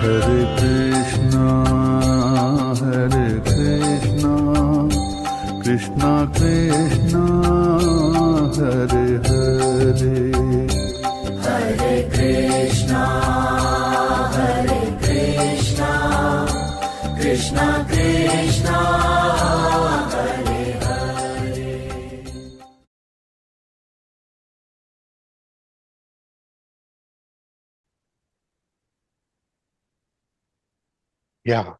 Hare Krishna, Krishna Krishna, Hare Hare, Hare Krishna, Krishna Krishna, Hare Hare. Yeah.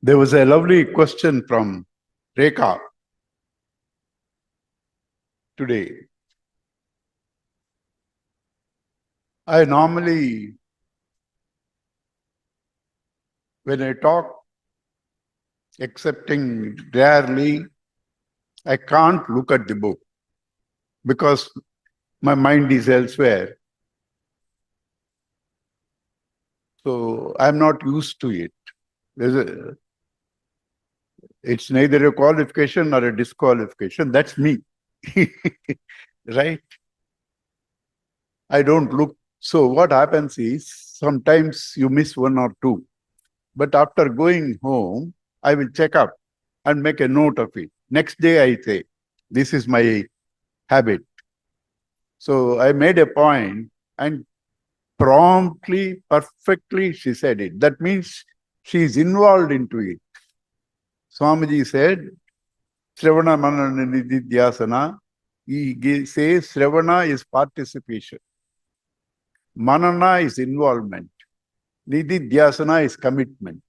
There was a lovely question from Rekha today. I normally, when I talk, excepting rarely, I can't look at the book because my mind is elsewhere. So I'm not used to it. It's neither a qualification nor a disqualification. That's me. Right? I don't look. So what happens is sometimes you miss one or two. But after going home, I will check up and make a note of it. Next day I say, this is my habit. So I made a point and promptly, perfectly she said it. That means she is involved into it. Swamiji said, Shravana Manana Nididhyasana. He says Shravana is participation. Manana is involvement. Nididhyasana is commitment.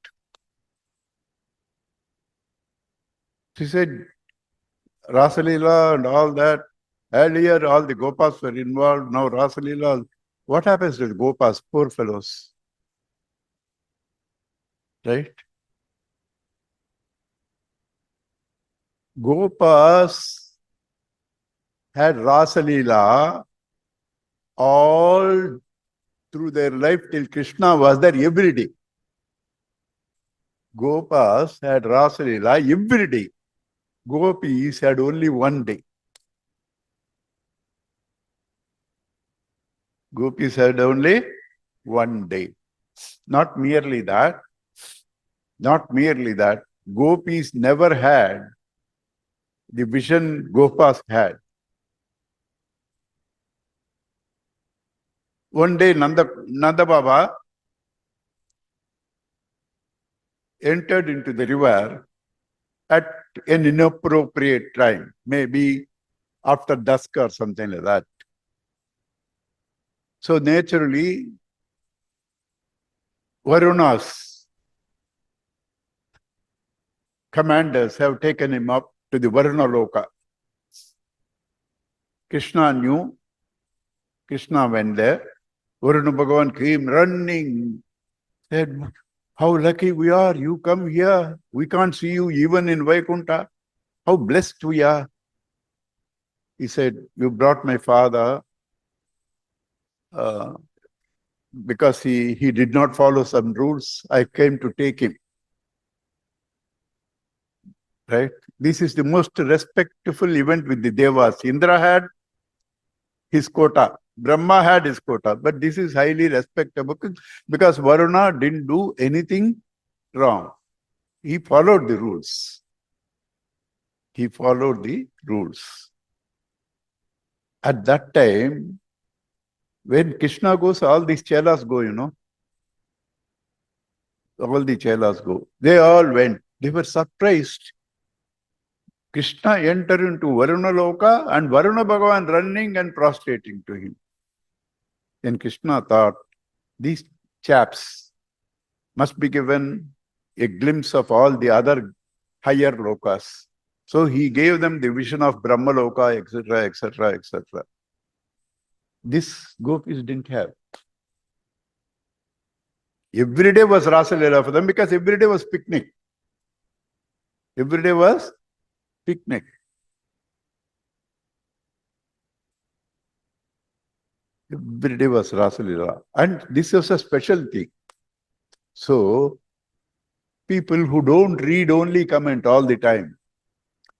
She said, Rasalila and all that. Earlier, all the Gopas were involved. Now, Rasalila. What happens to the Gopas? Poor fellows. Right? Gopas had Rasalila all through their life till Krishna was there every day. Gopas had Rasalila every day. Gopis had only one day. Gopis had only one day. Not merely that, Gopis never had the vision Gopas had. One day Nanda Baba entered into the river at an inappropriate time, maybe after dusk or something like that. So naturally, Varuna's commanders have taken him up to the Varuna Loka. Krishna knew. Krishna went there. Varuna Bhagavan came running, said, how lucky we are, you come here. We can't see you even in Vaikuntha. How blessed we are. He said, you brought my father because he did not follow some rules. I came to take him. Right? This is the most respectful event with the Devas. Indra had his quota. Brahma had his quota. But this is highly respectable because Varuna didn't do anything wrong. He followed the rules. He followed the rules. At that time, when Krishna goes, all these chelas go, All the chelas go. They all went. They were surprised. Krishna entered into Varuna Loka and Varuna Bhagavan running and prostrating to him. Then Krishna thought, these chaps must be given a glimpse of all the other higher lokas. So he gave them the vision of Brahma Loka, etc., etc., etc. This gopis didn't have. Every day was Rasa Leela for them because every day was picnic. Every day was picnic. Every day was Rasa Leela. And this was a special thing. So, People who don't read only comment all the time.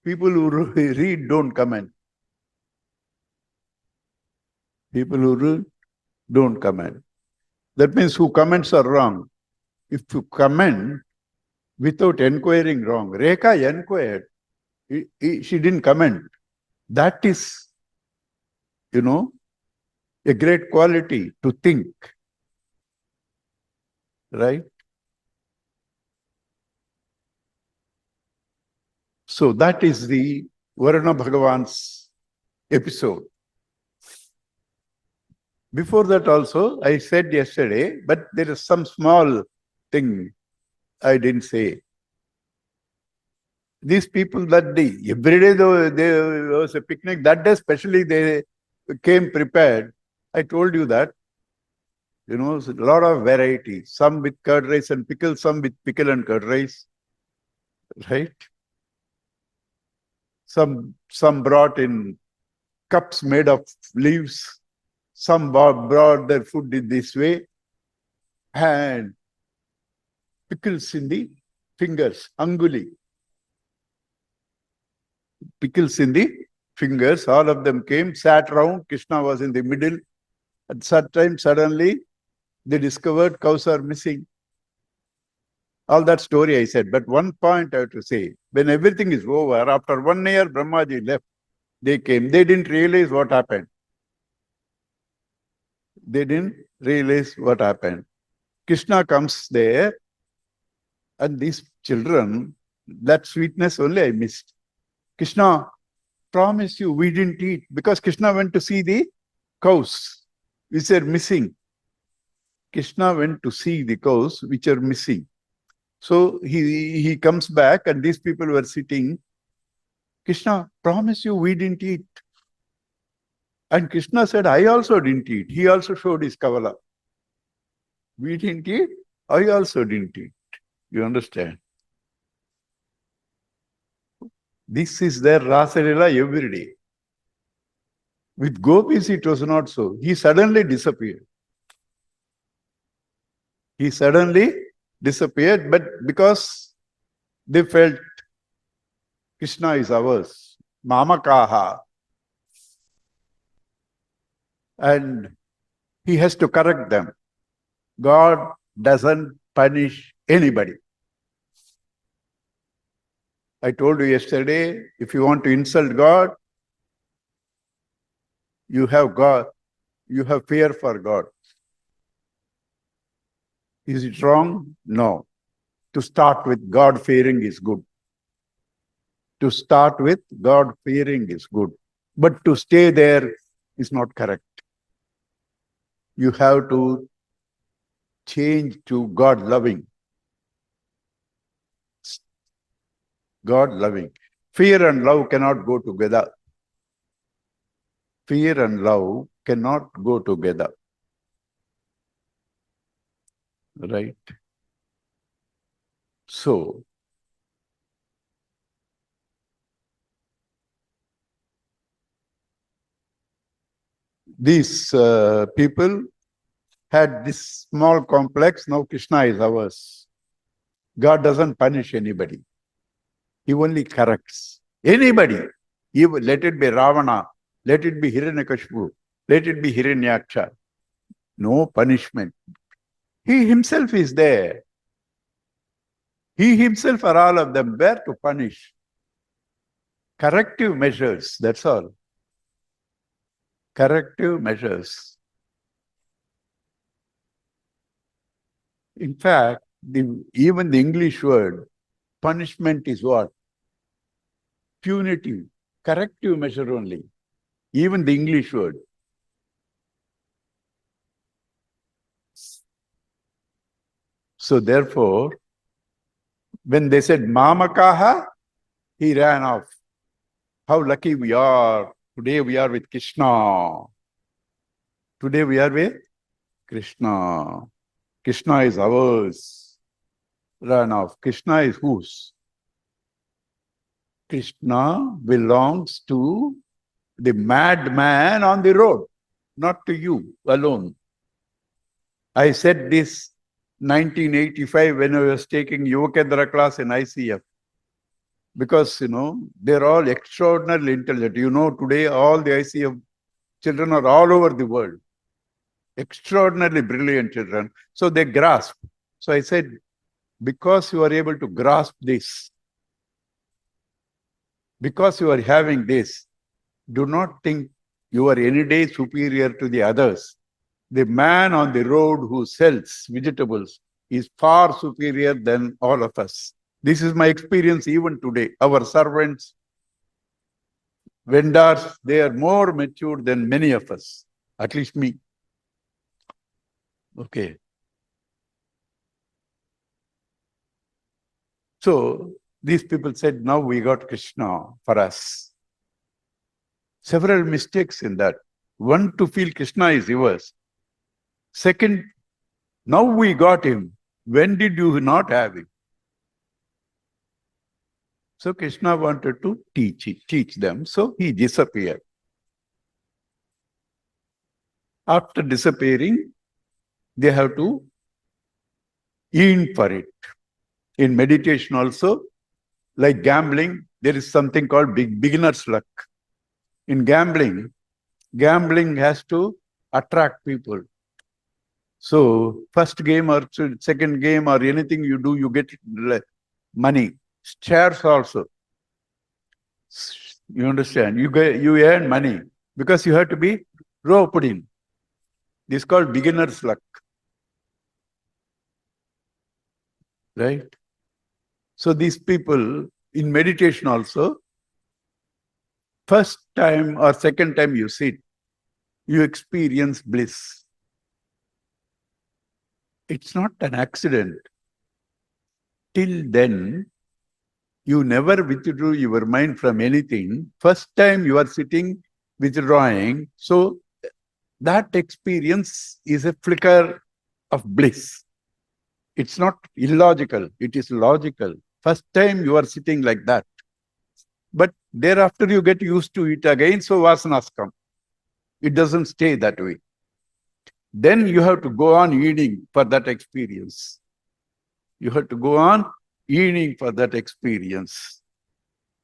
People who read don't comment. People who read don't comment. That means who comments are wrong. If you comment without inquiring wrong, Rekha inquired. She didn't comment. That is, a great quality to think. Right? So that is the Varuna Bhagavan's episode. Before that also, I said yesterday, but there is some small thing I didn't say. These people that day, every day there was a picnic, that day especially they came prepared. I told you that, a lot of variety. Some with curd rice and pickle, some with pickle and curd rice, right? Some brought in cups made of leaves. Some brought their food in this way, and pickles in the fingers, anguli. Pickles in the fingers. All of them came, sat round. Krishna was in the middle. At that time, suddenly, they discovered cows are missing. All that story I said. But one point I have to say, when everything is over, after 1 year, Brahmaji left. They came. They didn't realize what happened. They didn't realize what happened. Krishna comes there, and these children, that sweetness only I missed. Krishna, promise you we didn't eat, because Krishna went to see the cows which are missing. Krishna went to see the cows which are missing. So he comes back, and these people were sitting. Krishna, promise you we didn't eat. And Krishna said, I also didn't eat. He also showed his kavala. We didn't eat, I also didn't eat. You understand? This is their Rasalila every day. With gopis, it was not so. He suddenly disappeared. He suddenly disappeared, but because they felt Krishna is ours, Mamakaha, and he has to correct them. God doesn't punish anybody. I told you yesterday, if you want to insult God, you have fear for God. Is it wrong? No. To start with, God-fearing is good. To start with, God-fearing is good. But to stay there is not correct. You have to change to God-loving. God-loving. Fear and love cannot go together. Fear and love cannot go together. Right? So, these people had this small complex. Now Krishna is ours. God doesn't punish anybody. He only corrects. Anybody. Even, let it be Ravana, let it be Hiranyakashipu, let it be Hiranyaksha. No punishment. He himself is there. He himself are all of them. Where to punish? Corrective measures, that's all. Corrective measures. In fact, even the English word, punishment is what? Punitive, corrective measure only. Even the English word. So therefore, when they said Mamakaha, he ran off. How lucky we are. Today we are with Krishna. Today we are with Krishna. Krishna is ours. Ran off. Krishna is whose? Krishna belongs to the madman on the road, not to you alone. I said this 1985 when I was taking Yuvakendra class in ICF. Because, they're all extraordinarily intelligent. Today all the ICF children are all over the world. Extraordinarily brilliant children. So they grasp. So I said, because you are able to grasp this, because you are having this, do not think you are any day superior to the others. The man on the road who sells vegetables is far superior than all of us. This is my experience even today. Our servants, vendors, they are more mature than many of us, at least me. Okay. So these people said, now we got Krishna for us. Several mistakes in that. One, to feel Krishna is yours. Second, now we got him. When did you not have him? So Krishna wanted to teach them. So he disappeared. After disappearing, they have to yearn for it. In meditation also, like gambling, there is something called beginner's luck. In gambling has to attract people. So first game or second game or anything you do, you get money. Shares also. You understand? You earn money because you have to be roped in. This is called beginner's luck. Right? So these people in meditation also, first time or second time you sit, you experience bliss. It's not an accident. Till then, you never withdrew your mind from anything. First time you are sitting, withdrawing. So that experience is a flicker of bliss. It's not illogical. It is logical. First time you are sitting like that. But thereafter you get used to it again. So vasanas come. It doesn't stay that way. Then you have to go on yearning for that experience. You have to go on yearning for that experience.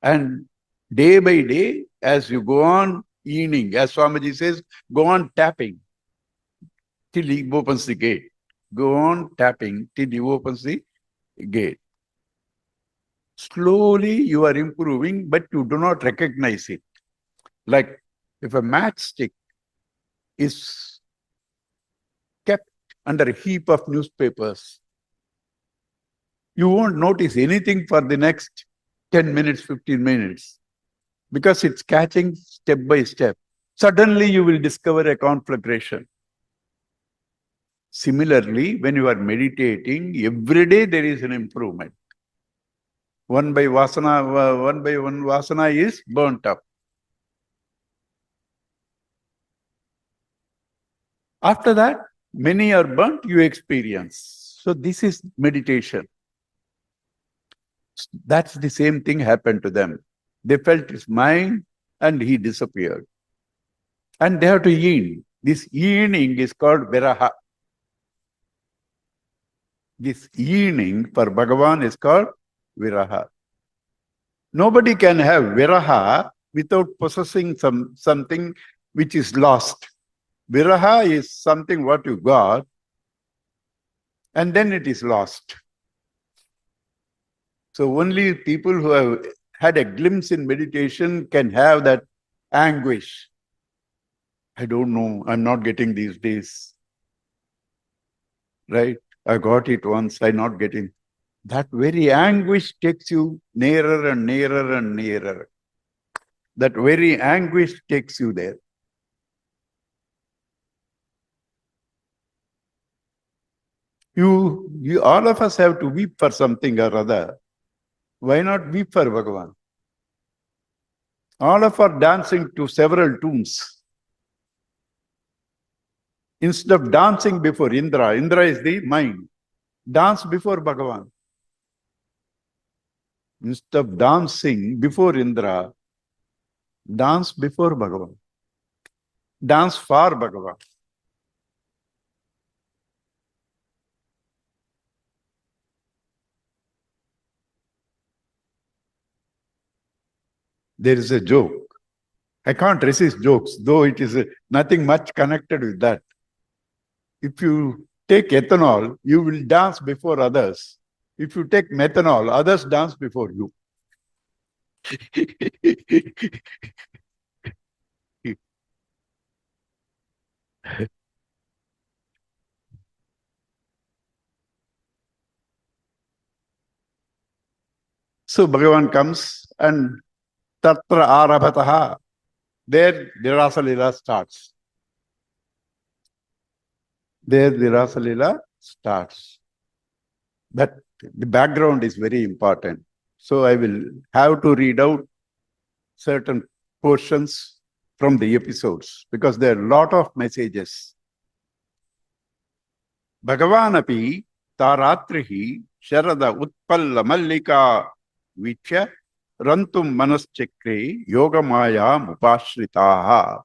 And day by day, as you go on yearning, as Swamiji says, go on tapping till he opens the gate. Go on tapping till he opens the gate. Slowly you are improving, but you do not recognize it. Like if a matchstick is kept under a heap of newspapers, you won't notice anything for the next 10 minutes, 15 minutes, because it's catching step by step. Suddenly you will discover a conflagration. Similarly, when you are meditating, every day there is an improvement. One by one vasana is burnt up. After that, many are burnt, you experience. So this is meditation. That's the same thing happened to them. They felt his mind and he disappeared. And they have to yearn. This yearning is called viraha. This yearning for Bhagavan is called viraha. Nobody can have viraha without possessing something which is lost. Viraha is something what you got and then it is lost. So only people who have had a glimpse in meditation can have that anguish. I don't know, I'm not getting these days. Right? I got it once, I'm not getting. That very anguish takes you nearer and nearer and nearer. That very anguish takes you there. You all of us have to weep for something or other. Why not weep for Bhagavan? All of us are dancing to several tunes. Instead of dancing before Indra, Indra is the mind. Dance before Bhagavan. Instead of dancing before Indra, dance before Bhagavan. Dance for Bhagavan. There is a joke. I can't resist jokes, though it is nothing much connected with that. If you take ethanol, you will dance before others. If you take methanol, others dance before you. So Bhagavan comes and Tatra Arabhataha, there the Rasa Leela starts. There the Rasa Leela starts. But the background is very important. So I will have to read out certain portions from the episodes because there are a lot of messages. Bhagavanapi taratrihi sharada utpalla mallika vichya rantum manaschakre yogamaya mupashritaha.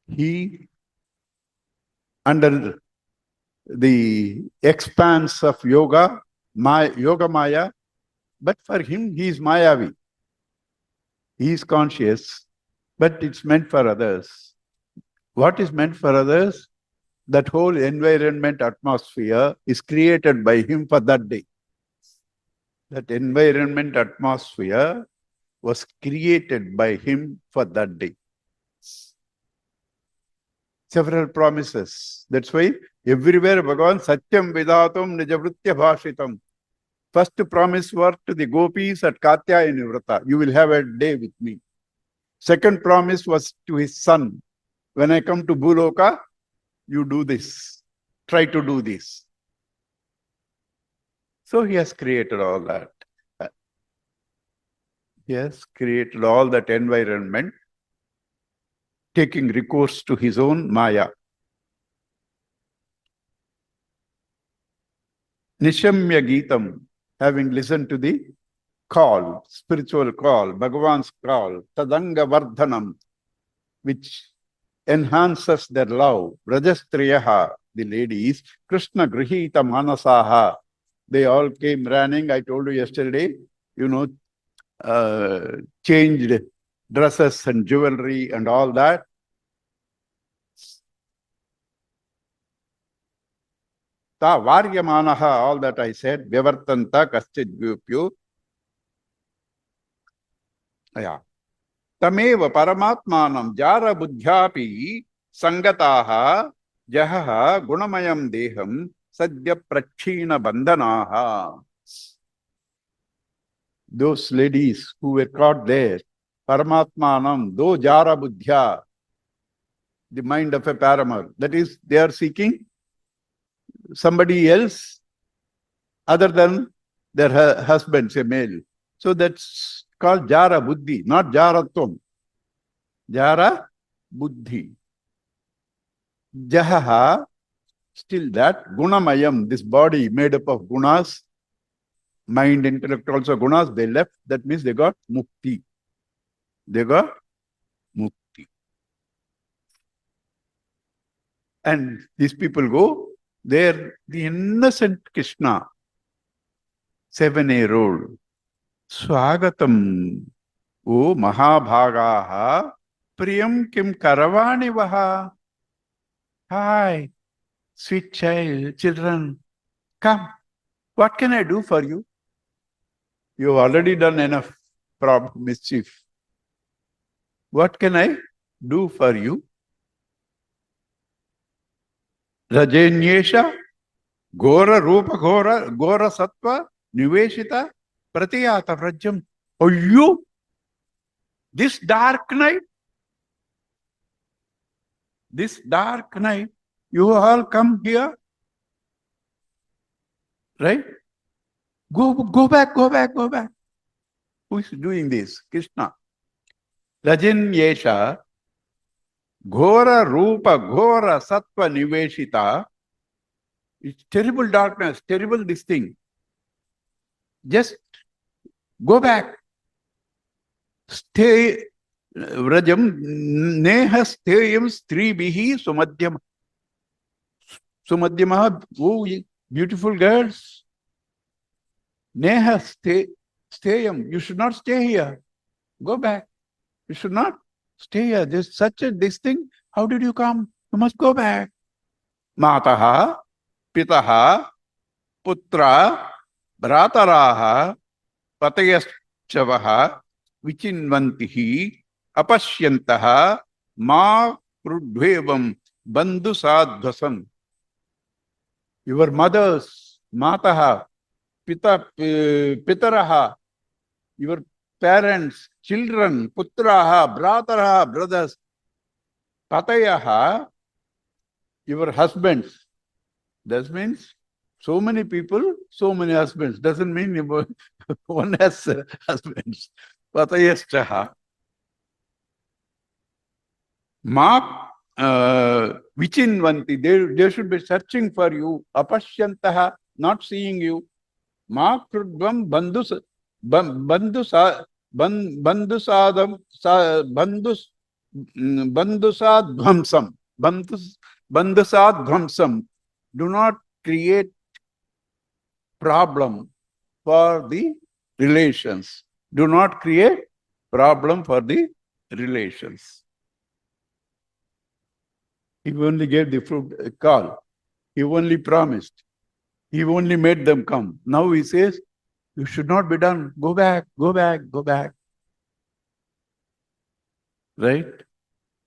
He, under the expanse of yoga, yoga maya, but for him he is mayavi. He is conscious, but it's meant for others. What is meant for others? That whole environment, atmosphere is created by him for that day. That environment, atmosphere was created by him for that day. Several promises. That's why everywhere Bhagavan Satyam Vidatum Nijavritya Bhashitam. First promise was to the gopis at Katyayani Vrata. You will have a day with me. Second promise was to his son. When I come to Bhuloka, you do this. Try to do this. So he has created all that. He has created all that environment, taking recourse to his own Maya. Nishamya Geetam, having listened to the call, spiritual call, Bhagavan's call, Tadanga Vardhanam, which enhances their love. Rajastriyaha, the ladies, Krishna Grihita Manasaha, they all came running. I told you yesterday, changed dresses and jewelry and all that. Ta Varyamanaha, all that I said, Vyavartanta Kaschid Vyupyu. Yeah. Tameva Paramatmanam Jara Buddhyapi Sangataha Jahaha Gunamayam Deham Sadhya Prachina Bandhanaha. Those ladies who were caught there, Paramatmanam, do Jara Buddhya, the mind of a paramour. That is, they are seeking somebody else other than their husbands, a male. So that's called Jara Buddhi, not Jaratvam. Jara Buddhi. Jahaha, still that, Gunamayam, this body made up of gunas, mind, intellect, also gunas, they left. That means they got mukti. They got mukti. And these people go, they're the innocent Krishna, 7-year-old. Swagatam, O Mahabhagaha, Priyam Kim Karavani Vaha. Hi, sweet children, come. What can I do for you? You've already done enough mischief. What can I do for you? Rajanyesha, Gora Rupa Gora Sattva, Niveshita, Pratiyata Vrajam. Oh, you? This dark night, you all come here, right? Go back. Who is doing this? Krishna. Rajanyesha, Ghora Rupa Ghora Sattva Niveshita. It's terrible darkness, terrible this thing. Just go back. Stay, Vrajam, Neha Steyam Stribihi Sumadhyam. Sumadhyama, oh, beautiful girls. Neha Steyam, you should not stay here. Go back. You should not stay here. There's this thing. How did you come? You must go back. Mataha, Pitaha, Putra, Brataraha, Patayaschavaha, Vichinvantihi, Apashyantaha, Ma Krudvevam, Bandhu Sadhvasam. Your mothers, Mataha, Pitaraha, your parents, children, Putraha, Brataraha, brothers, Patayaha, your husbands. That means so many people, so many husbands. Doesn't mean one has husbands. Patayashtaha. Ma vichinvanti. They should be searching for you. Apashyantaha, not seeing you. Ma krudvam bandhusadam bandhusadvamsam. Bandhusadvamsam. Do not create problem for the relations. Do not create problem for the relations. He only gave the fruit call. He only promised. He only made them come. Now he says, you should not be done. Go back, go back, go back. Right?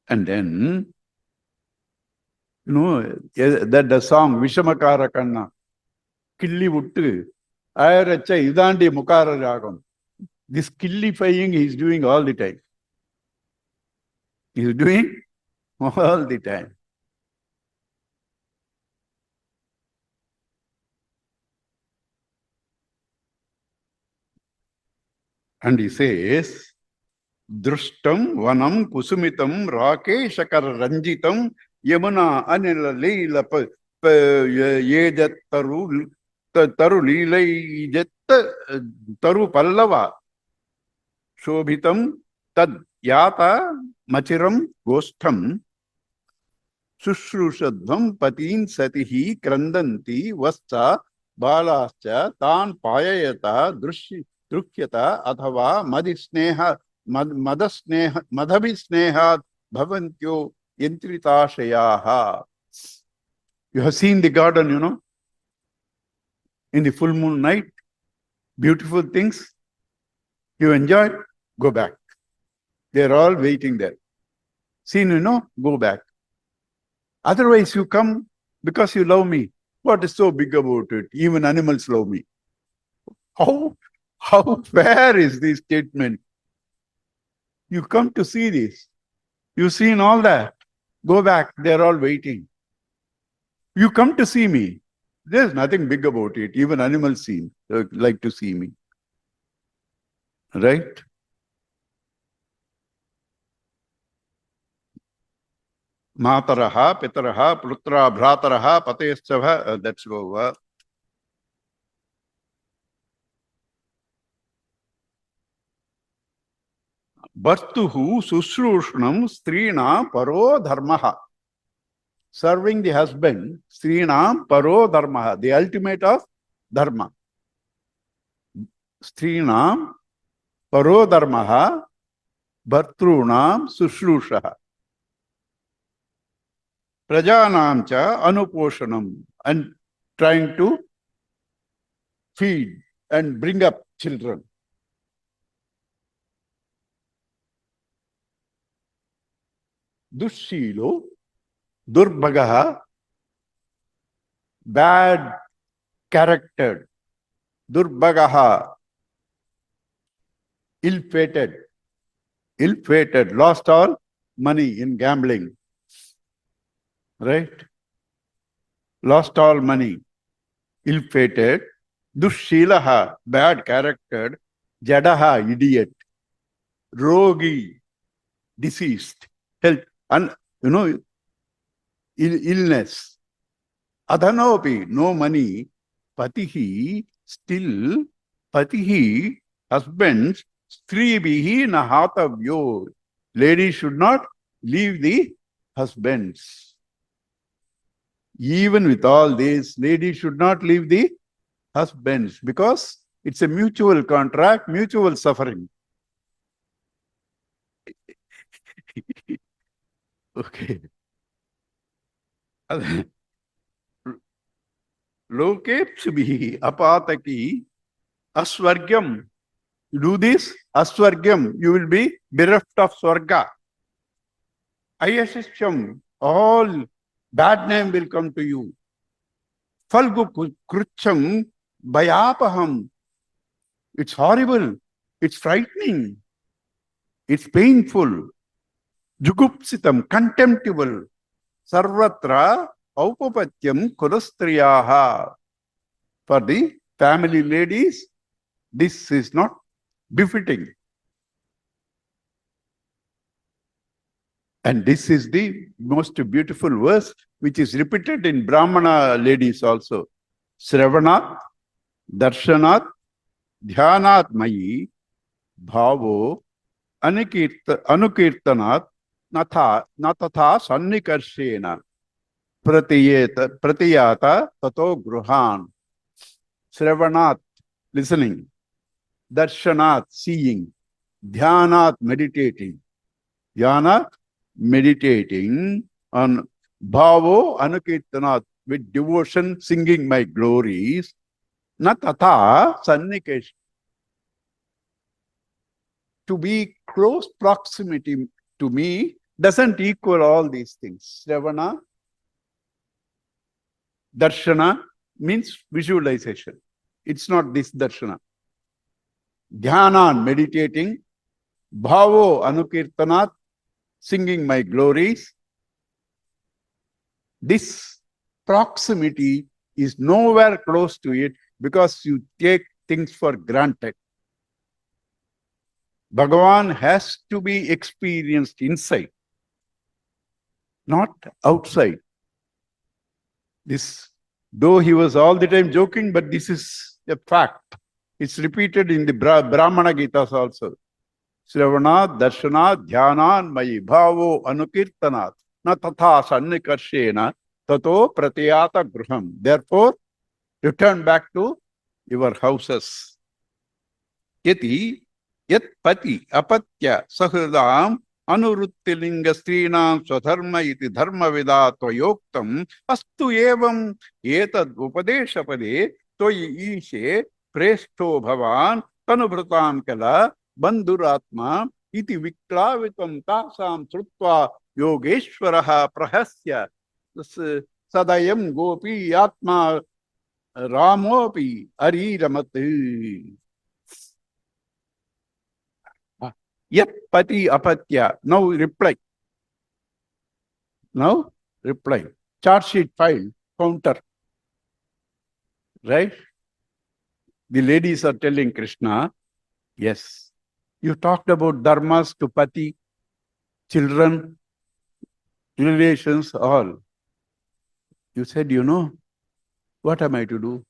And then, that the song, Vishamakara Kanna, Killi Vuttu, Ayaracha Idandi Mukara Ragam. This killifying he is doing all the time. He is doing all the time. And he says, Drushtam Vanam Kusumitam Rakeshakar Ranjitam Yamuna Anila Leela Yejat Taru Leela Jet Taru Pallava Shobhitam Tad Yata Machiram Gostham Sushrushadvam Patin Satihi Krandanti Vasta Balascha Tan Payayata Drukhyata Athava Madisneha Madhabhisneha Bhavantyo Yantritashayaha. You have seen the garden, in the full moon night. Beautiful things. You enjoy, go back. They're all waiting there. Seen, go back. Otherwise, you come because you love me. What is so big about it? Even animals love me. How fair is this statement? You come to see this. You've seen all that. Go back. They're all waiting. You come to see me. There's nothing big about it. Even animals like to see me. Right? Mataraha, Pitaraha, Putra, Bhrataraha, Patayastava. That's over. Bhartuhu Sushrushnam Strina Paro Dharmaha. Serving the husband, Strinam Paro Dharmaha, the ultimate of Dharma. Strinam Paro Dharmaha, Bhartrunam Sushrushaha. Prajanam cha Anuposhanam, and trying to feed and bring up children. Dushilo, Durbagaha, bad character. Durbagaha, ill-fated, lost all money in gambling. Right? Lost all money, ill-fated. Dushilaha, bad character. Jadaha, idiot. Rogi, deceased. Health, illness. Adhanopi, no money. Patihi, still. Patihi, husbands. Stribihi nahatavyo. Ladies should not leave the husbands. Even with all this, ladies should not leave the husbands because it's a mutual contract, mutual suffering. Okay. Lokepsubhi apataki aswargyam. You do this, aswargyam, you will be bereft of swarga. Ayashyam, all bad name will come to you. Falgu krucham bayapaham. It's horrible. It's frightening. It's painful. Jugupsitam, contemptible. Sarvatra aupapatyam kurastriyaha. For the family ladies, this is not befitting. And this is the most beautiful verse which is repeated in Brahmana ladies also. Sravanat, Darshanat, Dhyanat Mayi, Bhavo, Anukirtanat, Natha Sannikarshena, Pratiyata, Tato Gruhan. Sravanat, listening. Darshanat, seeing. Dhyanat, meditating. Dhyana, meditating on bhavo anukirtanat, with devotion singing my glories, na tatha sannikesh, to be close proximity to me doesn't equal all these things. Sravana, darshana means visualization. It's not this darshana. Dhyanan, meditating. Bhavo anukirtanat, singing my glories. This proximity is nowhere close to it because you take things for granted. Bhagavan has to be experienced inside, not outside. This, though he was all the time joking, but this is a fact. It's repeated in the Brahmana Gitas also. Sravanat, Darshanat, Dhyanat, Mayi, Bhavo, Anukirtanat, na tatha sannikarshena, tato pratiyata gruham. Therefore, return back to your houses. Yati, yat pati, apatya, sahridam, anuruttilinga strinam swadharma iti dharma vidatva yoktam, astu evam etad upadeshapade, toyi ishe, presto bhavan, tanubhrutam kala, bandhuratma, iti viklavitam tasam srutva yogeshwaraha prahasya, sadayam gopi atma ramopi ariramati. Yat pati apatya. Now reply. Now reply. Charge sheet file, counter. Right? The ladies are telling Krishna, yes, you talked about dharmas to pati, children, relations, all. You said, you know, what am I to do?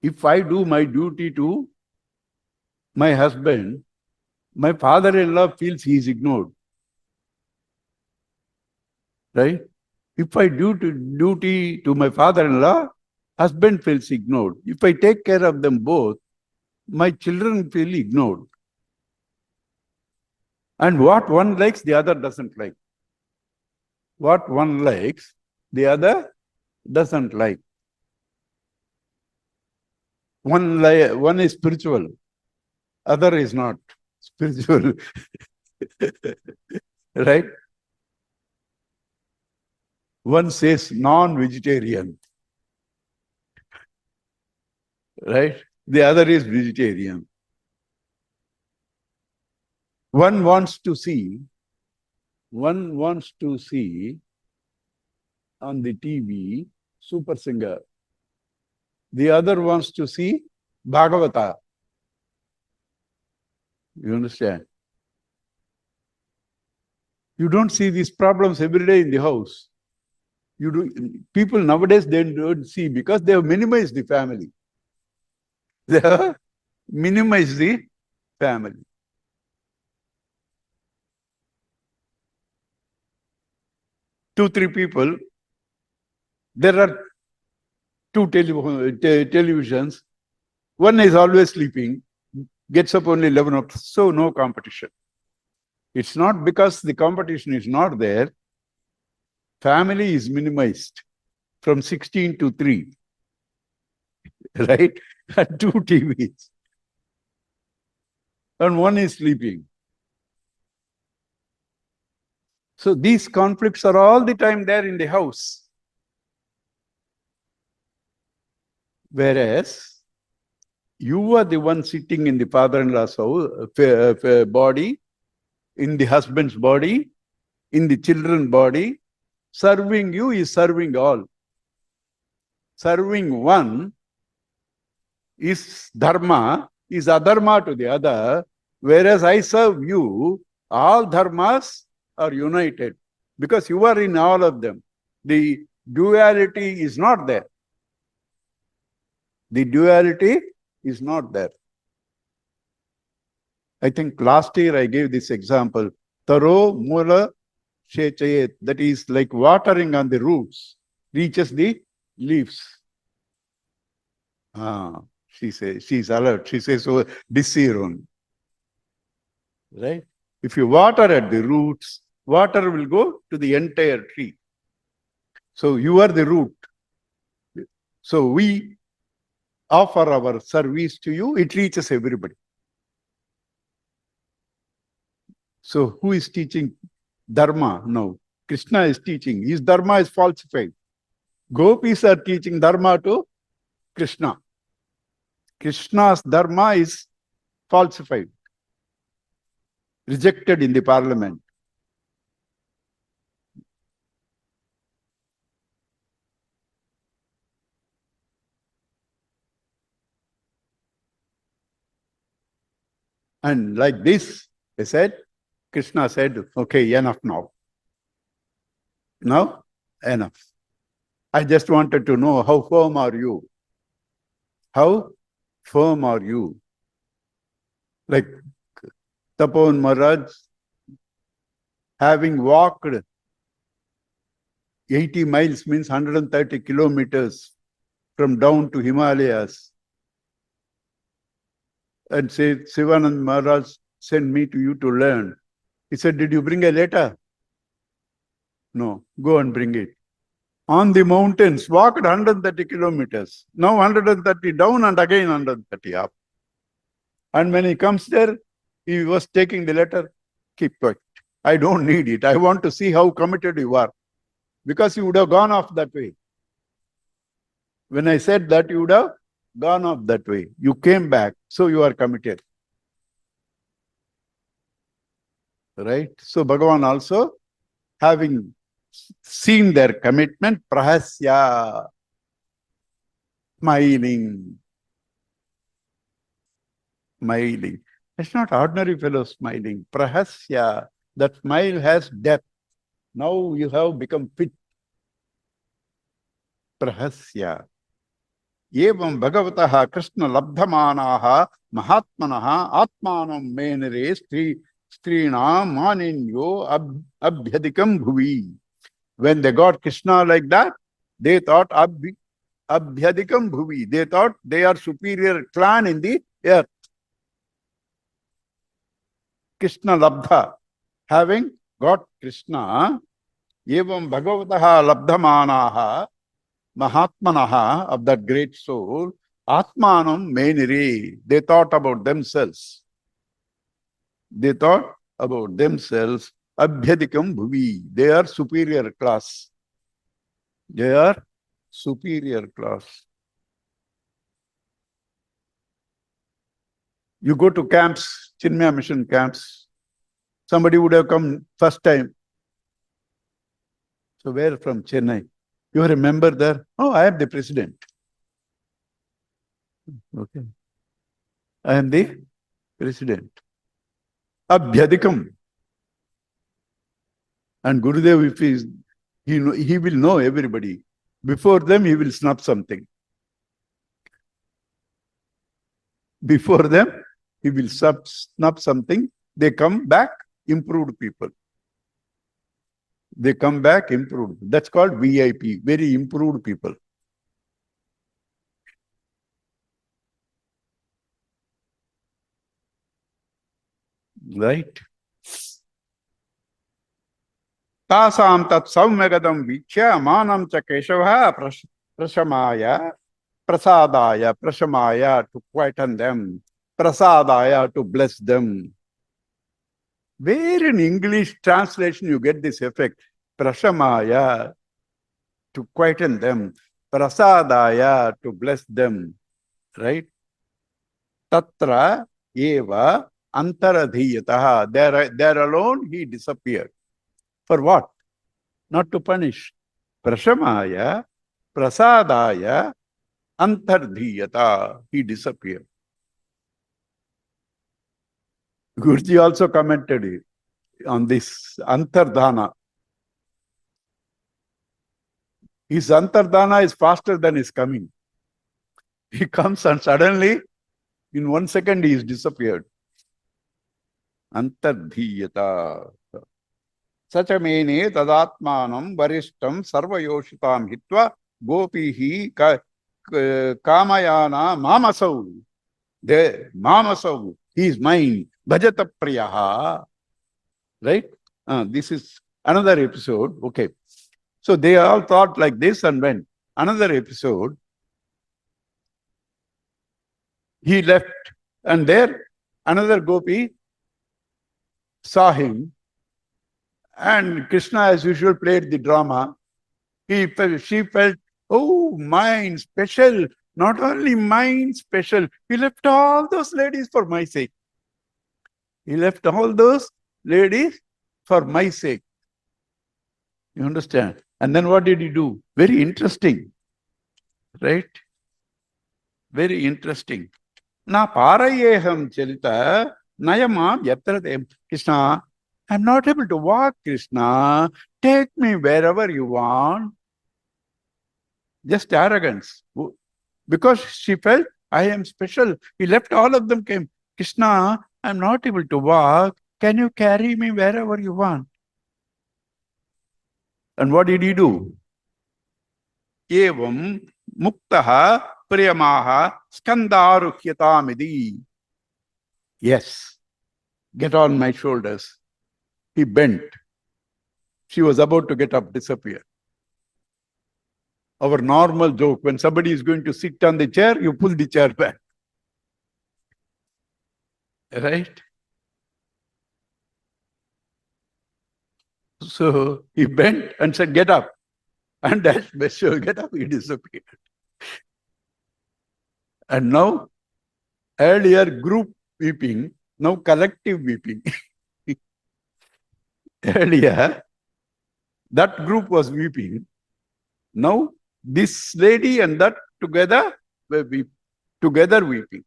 If I do my duty to my husband, my father-in-law feels he is ignored. Right? If I do duty to my father-in-law, husband feels ignored. If I take care of them both, my children feel ignored. And what one likes, the other doesn't like. What one likes, the other doesn't like. One is spiritual, other is not spiritual. Right? One says non-vegetarian. Right? The other is vegetarian. One wants to see on the TV super singer. The other wants to see Bhagavata. You understand? You don't see these problems every day in the house. People nowadays, they don't see because they have minimized the family. They have minimized the family. Two, three people, there are two televisions. One is always sleeping, gets up only 11 o'clock, so no competition. It's not because the competition is not there. Family is minimized from 16 to 3, right? And 2 TVs. And one is sleeping. So these conflicts are all the time there in the house. Whereas you are the one sitting in the father-in-law's body, in the husband's body, in the children's body. Serving you is serving all. Serving one is dharma, is adharma to the other. Whereas I serve you, all dharmas are united because you are in all of them. The duality is not there. The duality is not there. I think last year I gave this example. Taro mula shechayet, that is like watering on the roots, reaches the leaves. She says, she's alert. She says, oh, disiron. Right? If you water at the roots, water will go to the entire tree. So you are the root. So we offer our service to you, it reaches everybody. So who is teaching dharma? No. Krishna is teaching. His dharma is falsified. Gopis are teaching dharma to Krishna. Krishna's dharma is falsified, rejected in the parliament. And like this, they said, Krishna said, okay, enough now. Now, enough. I just wanted to know, how firm are you? How firm are you? Like Tapon Maharaj, having walked 80 miles means 130 kilometers from down to Himalayas. And said, Sivanand Maharaj sent me to you to learn. He said, did you bring a letter? No, go and bring it. On the mountains, walked 130 kilometers. Now 130 down and again 130 up. And when he comes there, he was taking the letter, keep quiet. I don't need it. I want to see how committed you are. Because you would have gone off that way. When I said that, you would have gone off that way. You came back, so you are committed. Right? So Bhagavan also, having seen their commitment, prahasya, smiling. Smiling. It's not ordinary fellow smiling. Prahasya. That smile has depth. Now you have become fit. Prahasya. Evam Bhagavataha Krishna Labdhamanaha Mahatmanaha Atmanam Menere Strina Maninyo Abhyadikam Bhuvi. When they got Krishna like that, they thought Abhyadikam Bhuvi. They thought they are superior clan in the earth. Krishna Labdha. Having got Krishna, Evam Bhagavataha Labdhamanaha Mahatmanaha, of that great soul, Atmanam Menire. They thought about themselves. They thought about themselves. Abhyadikam Bhuvi. They are superior class. They are superior class. You go to camps, Chinmaya mission camps, somebody would have come first time. So where from? Chennai. You are a member there? Oh, I am the president. Okay. I am the president. Abhyadikam. And Gurudev, if he will know everybody. Before them, he will snub something. Before them, he will snub something. They come back, improved people. They come back, improved. That's called VIP, very improved people. Right? Tasam tat saumyagadam vichya manam cha keshava prashamaya prasadaya to quieten them, prasadaya to bless them. Where in English translation you get this effect? Prashamaya to quieten them, prasadaya to bless them, right? Tatra eva antaradhiyataha. There alone he disappeared. For what? Not to punish. Prashamaya, prasadaya, antardhiyata. He disappeared. Guruji also commented on this antardhana. His antardhana is faster than his coming. He comes and suddenly, in 1 second, he is disappeared. Antardhiyata. Sachamene tadatmanam varishtam sarvayoshitam hitva gopihi kamayana mamasau. The mamasau. He is mine. Bhajata priyaha. Right? This is another episode. Okay. So they all thought like this and went. Another episode, he left and there another gopi saw him and Krishna as usual played the drama. She felt, oh, mine special. Not only mine special. He left all those ladies for my sake. He left all those ladies for my sake. You understand? And then what did he do? Very interesting. Right? Very interesting. Na parayeham chalita nayamam yatratem. Krishna, I'm not able to walk, Krishna. Take me wherever you want. Just arrogance. Because she felt, I am special. He left all of them, came. Krishna, I'm not able to walk. Can you carry me wherever you want? And what did he do? Evam muktaha priyamaha skandaruhyatamidi. Yes, get on my shoulders. He bent. She was about to get up, disappear. Our normal joke, when somebody is going to sit on the chair, you pull the chair back. Right? So he bent and said, get up. And as Vishnu get up, he disappeared. And now, earlier group weeping, now collective weeping. Earlier, that group was weeping. Now, this lady and that together were weeping.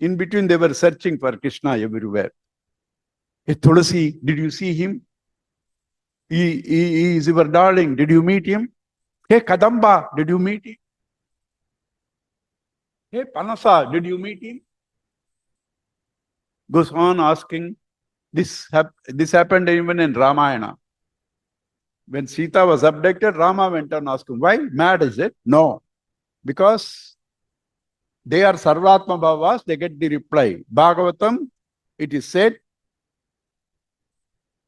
In between, they were searching for Krishna everywhere. Hey, Tulasi, did you see him? He is your darling. Did you meet him? Hey, Kadamba, did you meet him? Hey, Panasa, did you meet him? Goes on asking. This happened even in Ramayana. When Sita was abducted, Rama went on asking, why? Mad is it? No. Because they are Sarvatma Bhavas, they get the reply. Bhagavatam, it is said,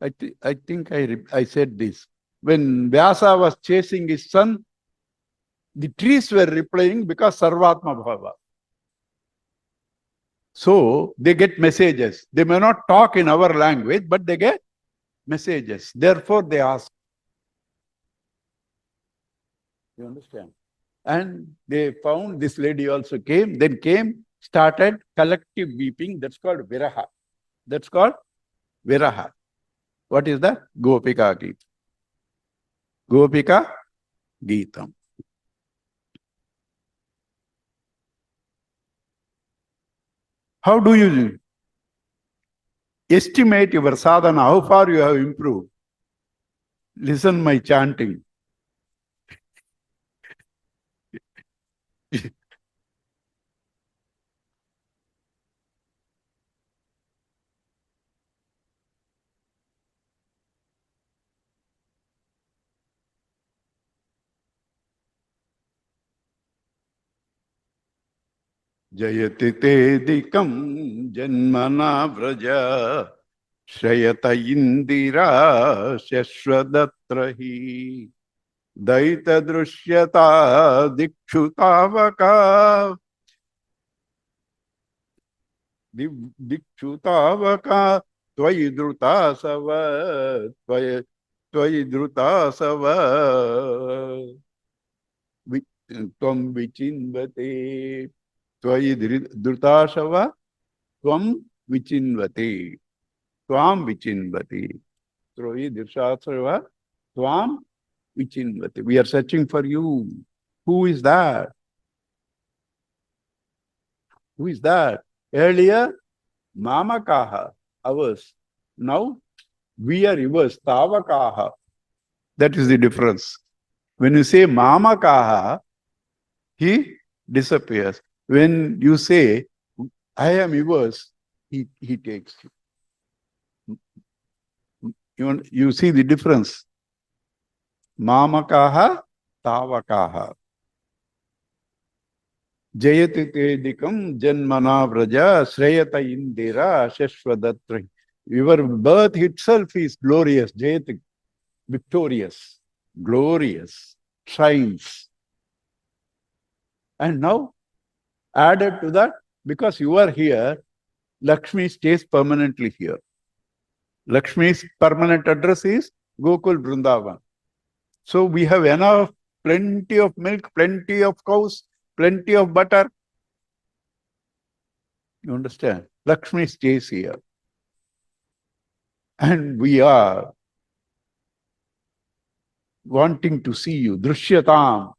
I think I said this. When Vyasa was chasing his son, the trees were replying because Sarvatma Bhava. So they get messages. They may not talk in our language, but they get messages. Therefore, they ask. You understand? And they found this lady also came, started collective weeping. That's called viraha. That's called viraha. What is that? Gopika Geetam. Gopika Geetam. How do you estimate your sadhana? How far you have improved? Listen my chanting. Jayati te dikam janmana vraja Shrayata indira shashwadatrahi daita drushyata dikshutavaka dikshutavaka tvayi drutasava tvayi drutasava tvam vichinvate tvayi drutasava tvam vichinvate tvam vichinvate tvayi drutasava tvam vichinvate. We are searching for you. Who is that? Who is that? Earlier, mamakaha, ours. Now, we are yours, tavakaha. That is the difference. When you say mamakaha, he disappears. When you say, I am yours, he takes you. You see the difference. Mamakaha, tavakaha. Jayati Tedikam Janmana Vraja Shreyata Indira Shashwadatri. Your birth itself is glorious, Jayati, victorious, glorious, shines. And now, added to that, because you are here, Lakshmi stays permanently here. Lakshmi's permanent address is Gokul Vrindavan. So we have enough, plenty of milk, plenty of cows, plenty of butter. You understand? Lakshmi stays here. And we are wanting to see you. Drishyatam.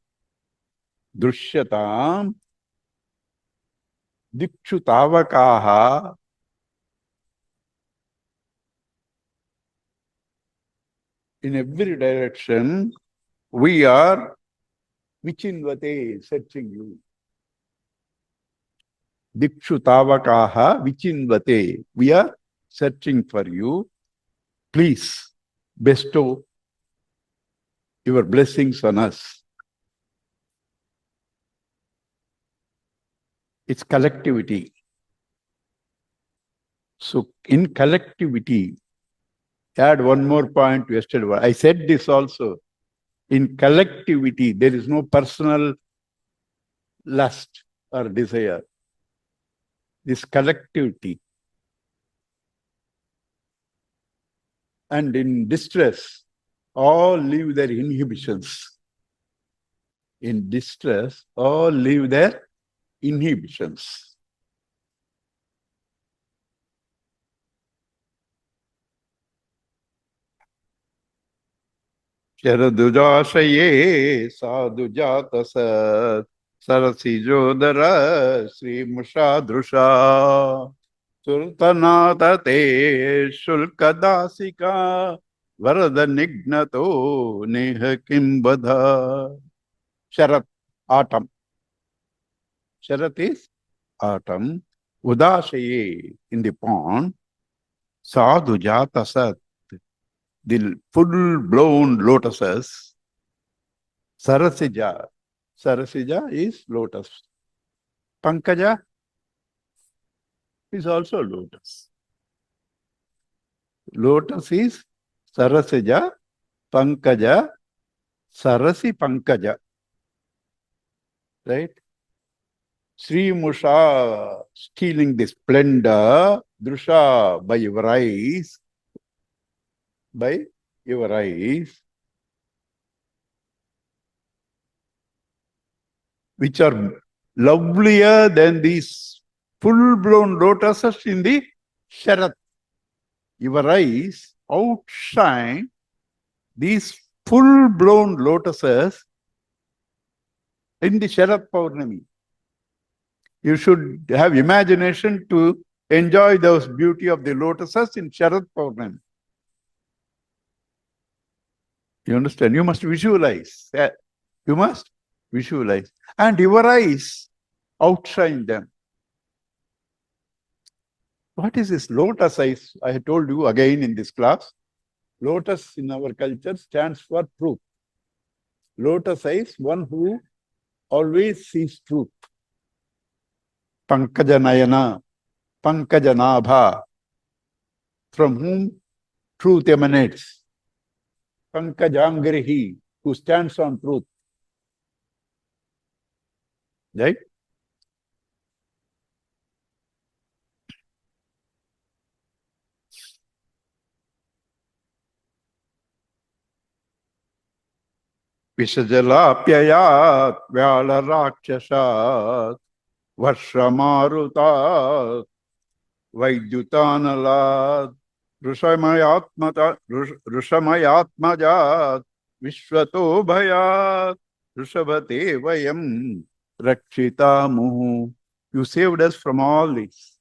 Drishyatam. Dikshutavakaha. In every direction, we are vichinvate, searching you. Dikshutavakaha vichinvate. We are searching for you. Please bestow your blessings on us. It's collectivity. So in collectivity, add one more point to yesterday. I said this also. In collectivity, there is no personal lust or desire. This collectivity. And in distress, all leave their inhibitions. In distress, all leave their inhibitions. Sharadujashaye sadhujatasat sarasijodara Sri Mushadrusha Sultanatate Shulkadasika Varada Nignato Neha Kimbadha. Sharat, autumn. Sharat is autumn. Udashaye, in the pond. Sadhujatasat, the full-blown lotuses. Sarasija. Sarasija is lotus. Pankaja is also lotus. Lotus is Sarasija, Pankaja, Sarasi Pankaja. Right? Sri Musha stealing the splendor, Drusha by your eyes, which are lovelier than these full-blown lotuses in the Sharat. Your eyes outshine these full-blown lotuses in the Sharat Paurnami. You should have imagination to enjoy those beauty of the lotuses in Sharat Paurnami. You understand? You must visualize. You must visualize. And your eyes outshine them. What is this lotus eyes? I told you again in this class. Lotus in our culture stands for truth. Lotus eyes, one who always sees truth. Pankaja Nayana, Pankaja Nabha. from whom truth emanates. Pankajangrihi, who stands on truth. Right? Vishajalapyayat Vyala Rakshasat Varshamarutat Vaidyutanalat Rushamayatmajat Vishwato Bhayat Rushabhate Vayam Rakshita Muhu. You saved us from all this.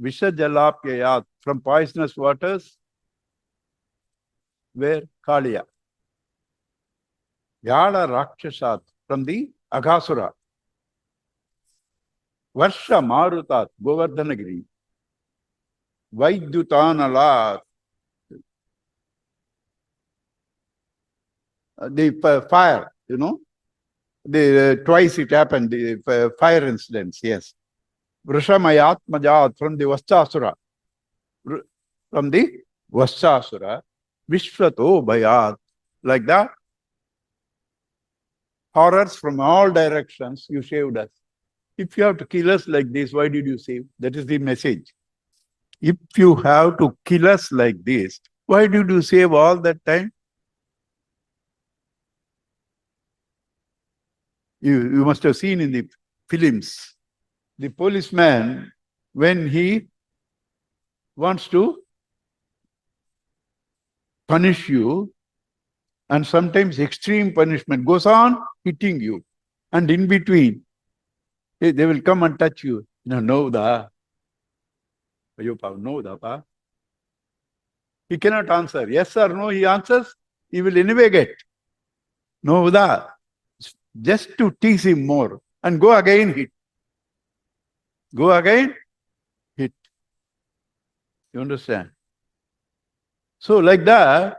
Vishajalapyayat, from poisonous waters. Where? Kaliya. Vyala Rakshasat, from the Aghasura. Varsha Marutat, Govardhanagiri. Vaidyutanalat, the fire, twice it happened, the fire incidents, yes. Vrishamayatmajat, from the Vaschasura. From the Vaschasura. Vishwato Bhayat, like that. Horrors from all directions, you saved us. If you have to kill us like this, why did you save? That is the message. If you have to kill us like this, why did you save all that time? You must have seen in the films, the policeman, when he wants to punish you, and sometimes extreme punishment goes on hitting you, and in between, they will come and touch you. No, da. No, da, pa. He cannot answer. Yes or no, he answers, he will anyway get. No, da. Just to tease him more. And go again, hit. Go again, hit. You understand? So like that,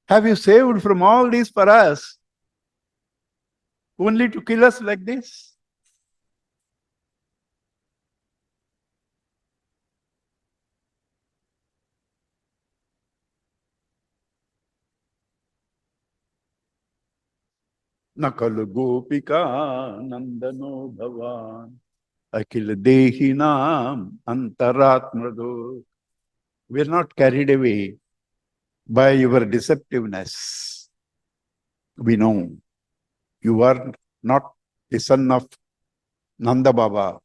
have you saved from all this for us, only to kill us like this? Nakalu gopika nandano bhavan akil dehinam antaratmado. We are not carried away by your deceptiveness. We know you are not the son of Nanda Baba.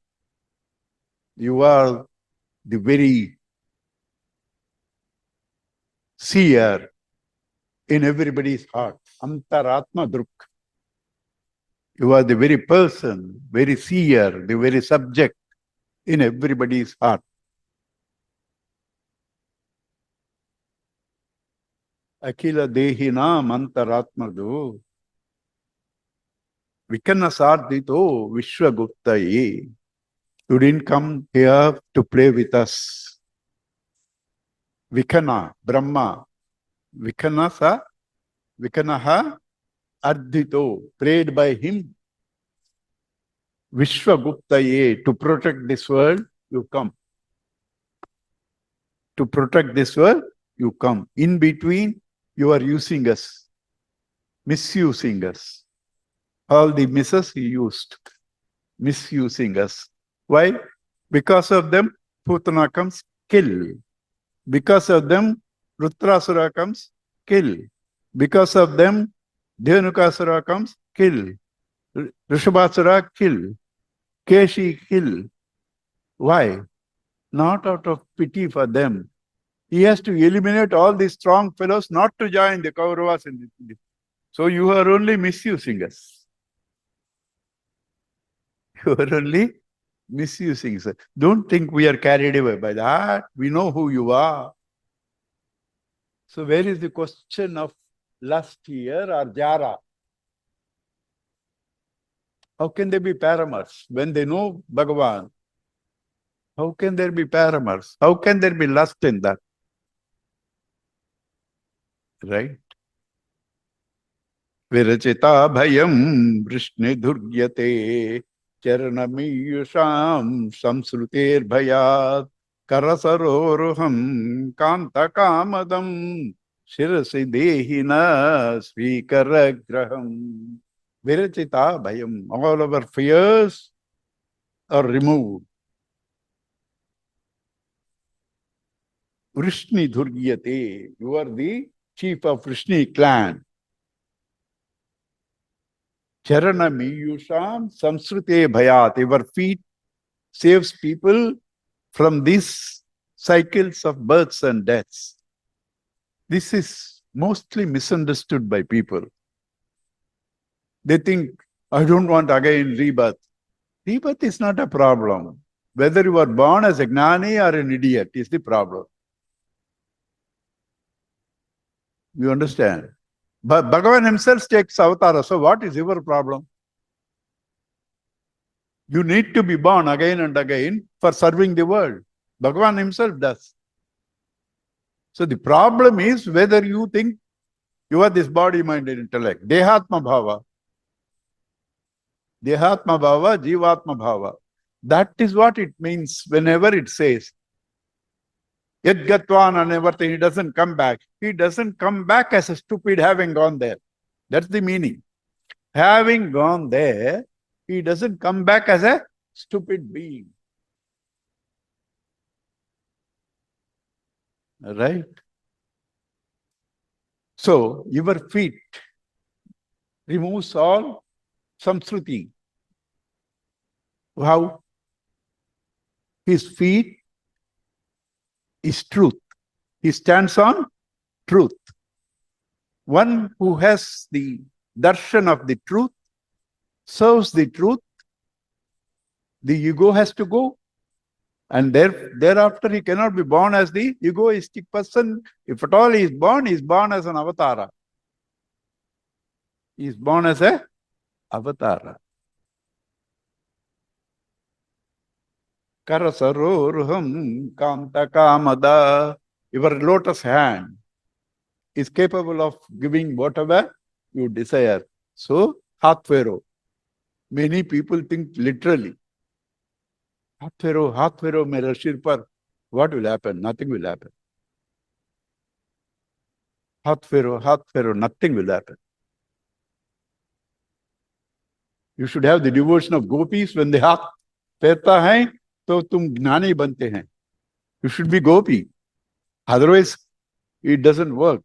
You are the very seer in everybody's heart. Antaratma Druk. You are the very person, very seer, the very subject in everybody's heart. Akila Dehina Mantaratmadu Vikana Sardito Vishwaguptaye. You didn't come here to play with us. Vikana, Brahma. Vikanaha Ardhito, played by him. Vishwaguptaye, to protect this world, you come. To protect this world, you come. In between, you are using us, misusing us. All the misses he used, misusing us. Why? Because of them, Putana comes, kill. Because of them, Rudrasura comes, kill. Because of them, Dhenukasura comes, kill. Rishabhasura, kill. Keshi, kill. Why? Not out of pity for them. He has to eliminate all these strong fellows not to join the Kauravas. So you are only misusing us. You are only misusing us. Don't think we are carried away by that. We know who you are. So where is the question of lust here or jara? How can they be paramars when they know Bhagavan? How can there be paramars? How can there be lust in that? Right? Virachita bhayam vrishne dhuryate charanamiyusham samsruter bhayat Karasaroruham Kantakamadam Shirasi Dehina Svikaragraham. Virachita Bhayam. All our fears are removed. Vrishni Durgyate. You are the chief of Vrishni clan. Charana Miyusham Samsrute Bhayat. Your feet saves people from these cycles of births and deaths. This is mostly misunderstood by people. They think, I don't want again rebirth. Rebirth is not a problem. Whether you are born as a gnani or an idiot is the problem. You understand? But Bhagavan himself takes avatara. So what is your problem? You need to be born again and again for serving the world. Bhagavan himself does. So the problem is whether you think you are this body, mind, and intellect. Dehatma bhava. Dehatma bhava, jivatma bhava. That is what it means whenever it says, Yad gatvan and everything, he doesn't come back. He doesn't come back as a stupid having gone there. That's the meaning. Having gone there, he doesn't come back as a stupid being. Right? So, your feet removes all samsruti. How? His feet is truth. He stands on truth. One who has the darshan of the truth, serves the truth, the ego has to go. And thereafter he cannot be born as the egoistic person. If at all he is born as an avatara. He is born as a avatara. Karasaroruham Kantakamada. Your lotus hand is capable of giving whatever you desire. So, Hathvero. Many people think literally. Hathvero mera shir par. What will happen? Nothing will happen. Hathvero, nothing will happen. You should have the devotion of gopis. When they hath फेरता है तो तुम ज्ञानी बनते हैं. You should be gopi. Otherwise, it doesn't work.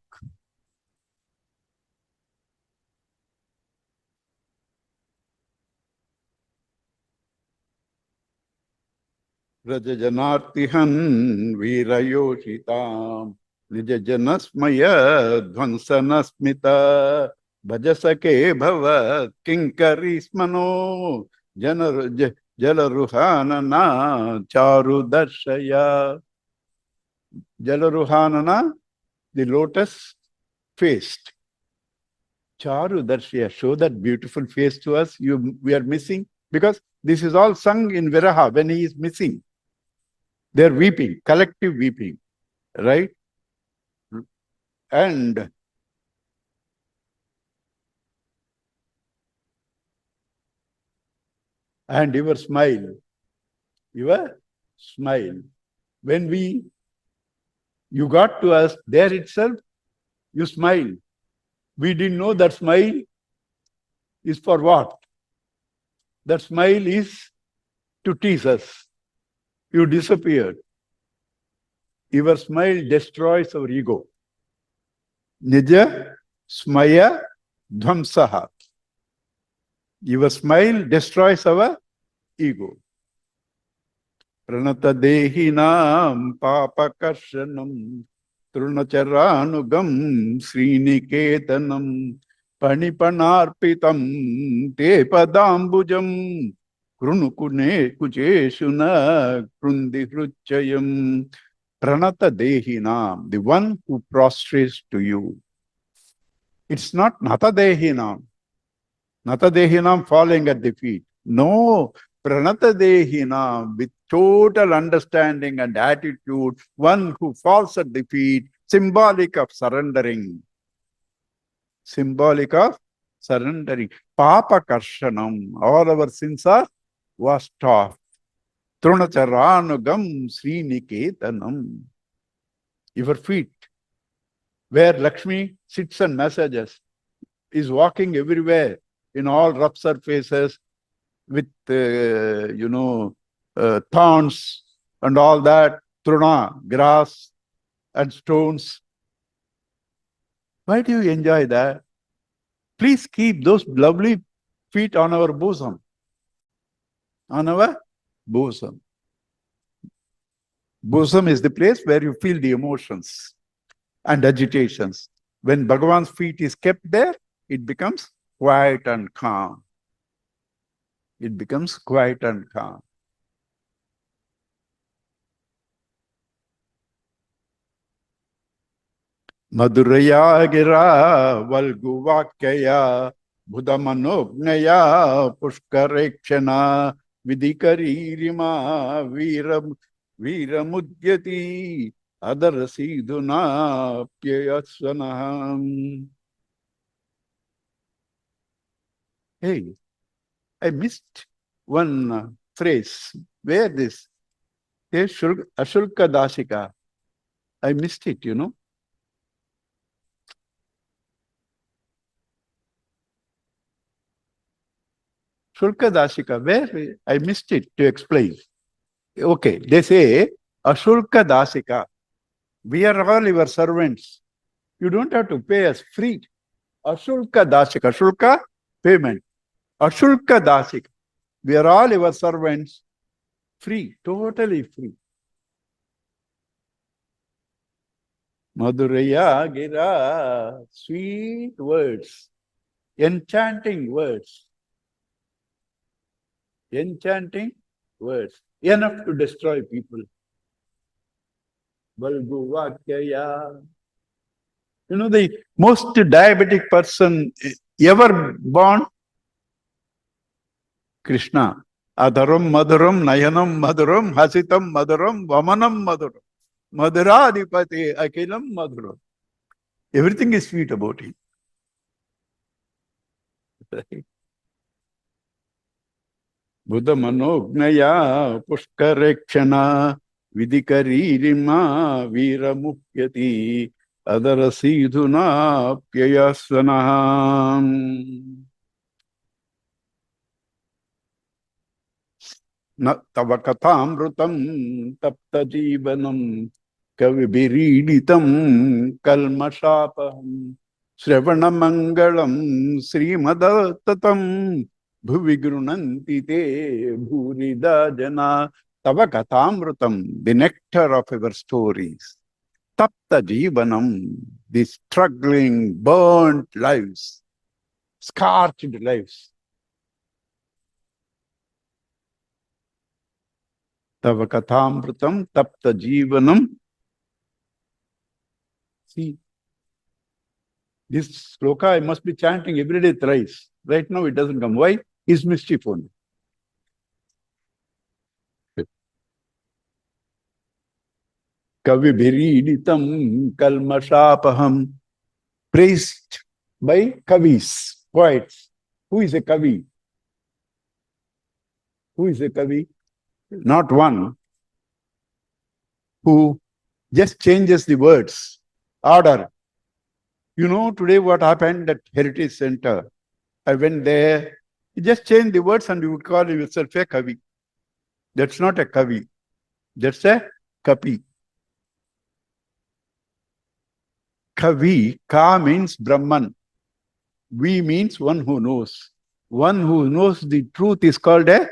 Rajajanartihan virayoshitam nijajanasmaya dhvansanasmita bhajasake bhava kinkarismano jalaruhanana charu darshaya. Jalaruhanana, the lotus faced. Charu darshaya, show that beautiful face to us. We are missing, because this is all sung in Viraha when he is missing. They are weeping, collective weeping, right? And your smile, when you got to us, there itself, you smile. We didn't know that smile is for what? That smile is to tease us. You disappeared. Your smile destroys our ego. Nija smaya dhvamsaha. Your smile destroys our ego. Pranata dehinam papakarshanam trunacharanugam sriniketanam panipanarpitam te padambujam krunukune kucheshuna krundihruchayam. Pranata dehinam, the one who prostrates to you. It's not nata dehinam. Nata dehinam falling at the feet. No, pranata dehinam, with total understanding and attitude, one who falls at the feet, symbolic of surrendering. Symbolic of surrendering. Papa karshanam, all our sins are washed off. Trunacharanugam Sriniketanam. Your feet, where Lakshmi sits and massages, is walking everywhere in all rough surfaces with, thorns and all that, truna, grass and stones. Why do you enjoy that? Please keep those lovely feet on our bosom. On our bosom. Bosom is the place where you feel the emotions and agitations. When Bhagavan's feet is kept there, it becomes quiet and calm. It becomes quiet and calm. Madhuraya gira Valguvakya Budhamanognaya Pushkarekshana Vidikaririma Viramudyati Adarasiduna Pyayasvanaham. Hey, I missed one phrase. Where this? Ashulka Dasika. I missed it, you know. Shulka Dasika, where? I missed it to explain. Okay, they say, Ashulka Dasika. We are all your servants. You don't have to pay us free. Ashulka Dasika. Shulka, payment. Ashulka Dasika. We are all your servants. Free, totally free. Madhuraya Gira. Sweet words. Enchanting words. Enchanting words. Enough to destroy people. Valguvakyaya. You know, the most diabetic person ever born? Krishna. Adharam madhuram, nayanam madhuram, hasitam madhuram, vamanam madhuram. Madhuradipati akilam madhuram. Everything is sweet about him. Right? Buddha manognaya pushkarekshana vidikaririma viramukhyati adarasidhuna pyayasvanaham. Na tava kathamrutam tapta jivanam kavibiriditam kalmashapaham Shravanamangalam Srimadattatam Bhuvi Grunanti Te Bhurida Jana Tava Kathamrutam, the nectar of our stories. Tapta Jivanam, the struggling, burnt lives, scorched lives. Tava Kathamrutam Tapta Jivanam. See, this sloka I must be chanting every day thrice. Right now it doesn't come. Why? Is mischief only. Kavi bhiriditam kalmashapaham. Praised by kavis, poets. Who is a kavi? Who is a kavi? Not one who just changes the words, order. You know, today what happened at Heritage Center? I went there, you just change the words and you would call yourself a kavi. That's not a kavi. That's a kapi. Kavi, ka means Brahman. Vi means one who knows. One who knows the truth is called a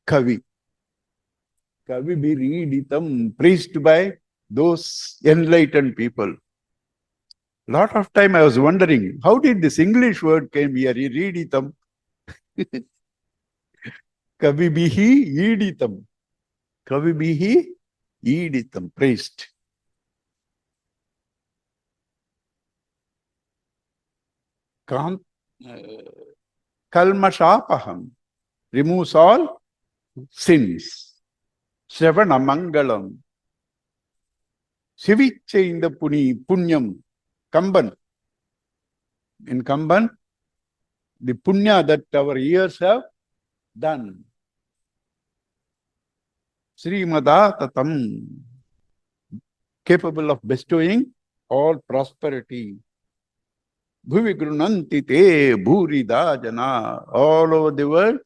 kavi. Kavi biriditam, praised by those enlightened people. Lot of time I was wondering, how did this English word came here? Iriditam. Kavibihi iditam. Kavibihi iditam. Praised. Kalmashapaham. Removes all sins. Shravana mangalam. Siviche in the punyam. Kamban. In Kamban, the punya that our ears have done. Srimada tatam. Capable of bestowing all prosperity. Bhuvi grunanti te bhurida jana. All over the world,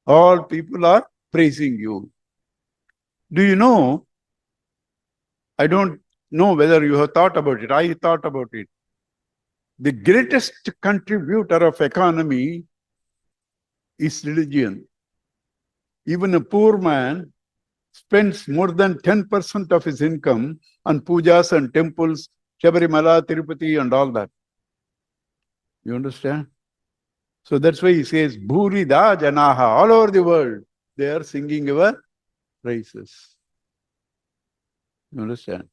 all people are praising you. Do you know? I don't know whether you have thought about it. I thought about it. The greatest contributor of economy is religion. Even a poor man spends more than 10% of his income on pujas and temples, Shabarimala, Tirupati, and all that. You understand? So that's why he says, Bhurida Janaha, all over the world, they are singing our praises. You understand?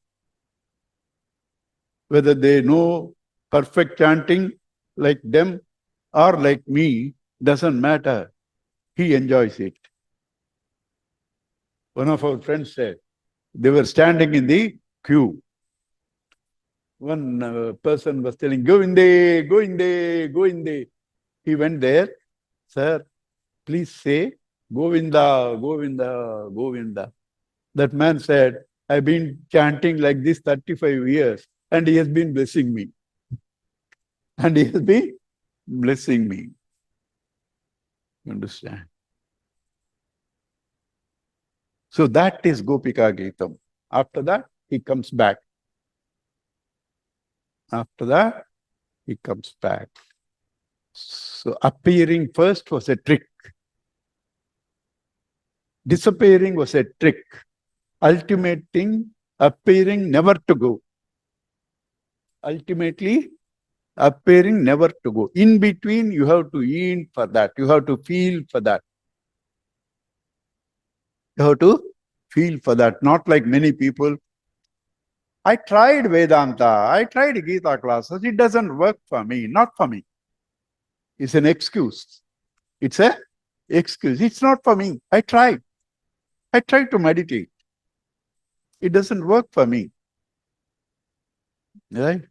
Whether they know perfect chanting like them or like me, doesn't matter. He enjoys it. One of our friends said, they were standing in the queue. One person was telling, go in there, go in there, go in there. He went there, sir, please say, Govinda, Govinda, Govinda. That man said, I've been chanting like this 35 years and he has been blessing me. And he has been blessing me. You understand? So that is Gopika Geetam. After that, he comes back. After that, he comes back. So appearing first was a trick. Disappearing was a trick. Ultimating, appearing never to go. Ultimately, appearing never to go. In between, you have to eat for that. You have to feel for that. You have to feel for that. Not like many people. I tried Vedanta. I tried Gita classes. It doesn't work for me. Not for me. It's an excuse. It's an excuse. It's not for me. I tried. I tried to meditate. It doesn't work for me. Right?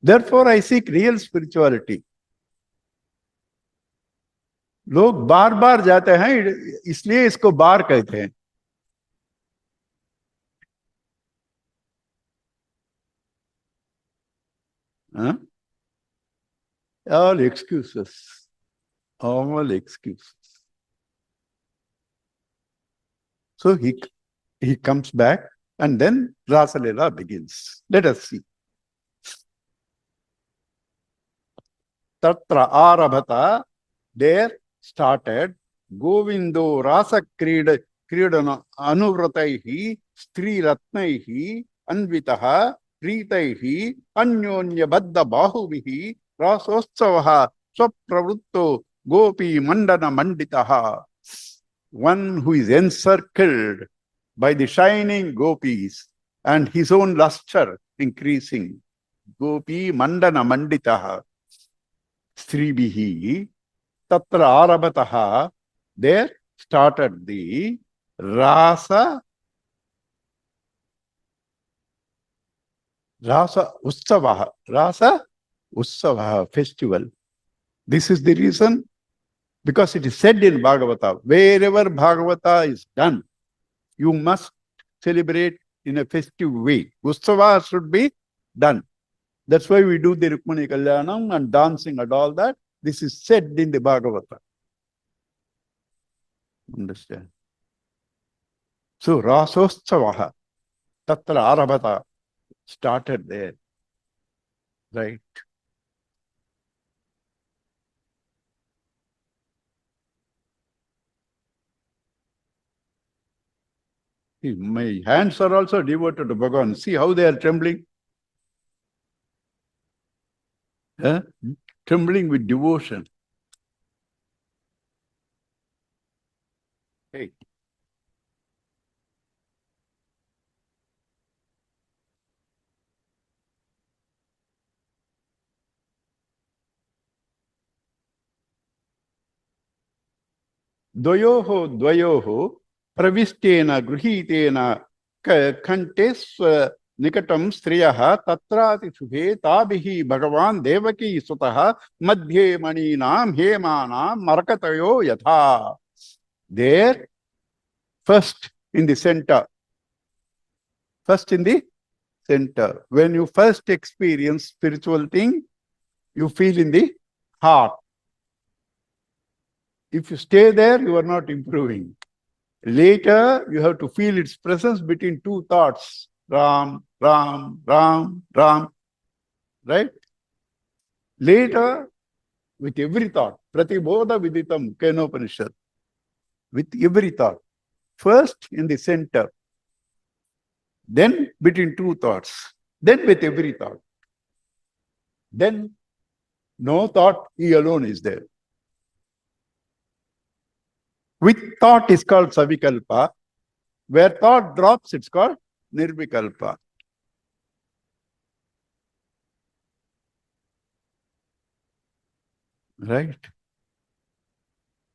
Therefore, I seek real spirituality. लोग बार बार जाते हैं, इसलिए इसको बार कहते हैं. Huh? All excuses. All excuses. So he comes back and then Rasa Leela begins. Let us see. Tatra Arabhata, there started Govindo Rasa Kridana Anuvrataihi Stri Ratnaihi Anvitaha Pritaihi Anyonya Baddha Bahuvihi Rasostavaha Swapravutto Gopi Mandana Manditaha. One who is encircled by the shining gopis and his own luster increasing. Gopi Mandana Manditaha. Sribihi Tatra Arabataha, there started the Rasa Utsavaha. Rasa Utsavaha festival. This is the reason, because it is said in Bhagavata, wherever Bhagavata is done, you must celebrate in a festive way. Utsava should be done. That's why we do the Rukmani Kalyanam and dancing and all that. This is said in the Bhagavata. Understand? So Rasostavaha, Tatra Arabhata, started there. Right? My hands are also devoted to Bhagavan. See how they are trembling? Huh? Trembling with devotion. Hey. Dvayoho pravistena gruhitena kantesva nikatam striyaha tatrati subhe tabihi bhagavan devaki sutaha madhye maninam hemanam marakatayo yatha. There, first in the center. First in the center. When you first experience spiritual thing, you feel in the heart. If you stay there, you are not improving. Later, you have to feel its presence between two thoughts. Ram, Ram, Ram, Ram. Right? Later, with every thought, Pratibodha Viditam Kenopanishad. With every thought. First in the center. Then between two thoughts. Then with every thought. Then no thought, he alone is there. With thought is called Savikalpa. Where thought drops, it's called Nirvikalpa. Right?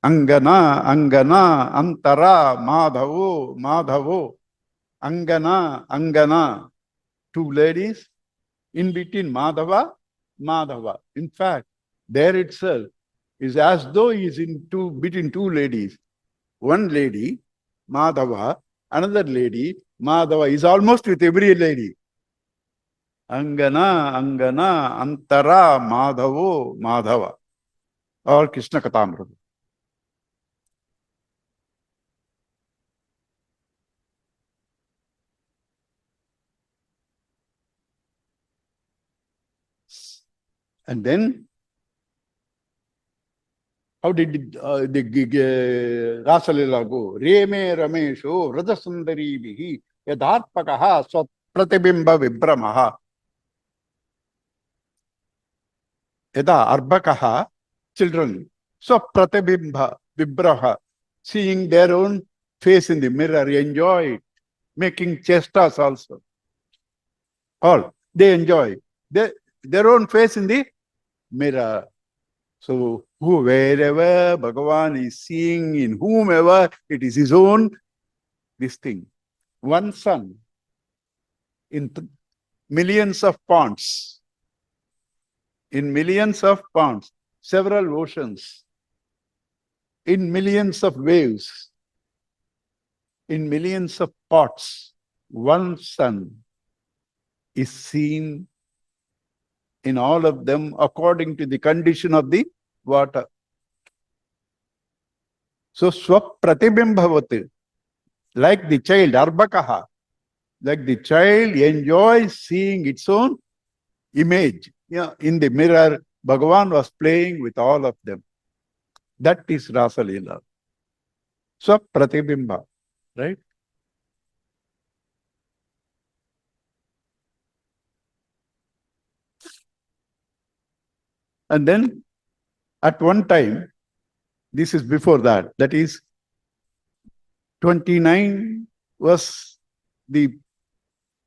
Angana, Angana, Antara, Madhavo, Madhavo. Angana, Angana. Two ladies. In between Madhava, Madhava. In fact, there itself is as though he is between two ladies. One lady, Madhava, another lady, Madhava, is almost with every lady. Angana, Angana, Antara, Madhavo, Madhava. Or Krishna Katamrita. And then, how did the Rasalila go? Reme Ramesho, Radasundari Bihi, Yadharpakaha, Swat Pratibimba Vibramaha. Yada Arbakaha, children, Swat Pratibimba Vibraha, seeing their own face in the mirror, enjoy it, making chestas also. All, they enjoy their own face in the mirror. So, wherever Bhagavan is seeing, in whomever, it is his own, this thing. One sun in millions of ponds, several oceans, in millions of waves, in millions of pots, one sun is seen in all of them according to the condition of the water. So, Swapratibimbhavati, like the child, Arbakaha, like the child enjoys seeing its own image. Yeah, in the mirror, Bhagavan was playing with all of them. That is Rasalila. Swapratibimba, right? And then at one time, this is before that is 29 was the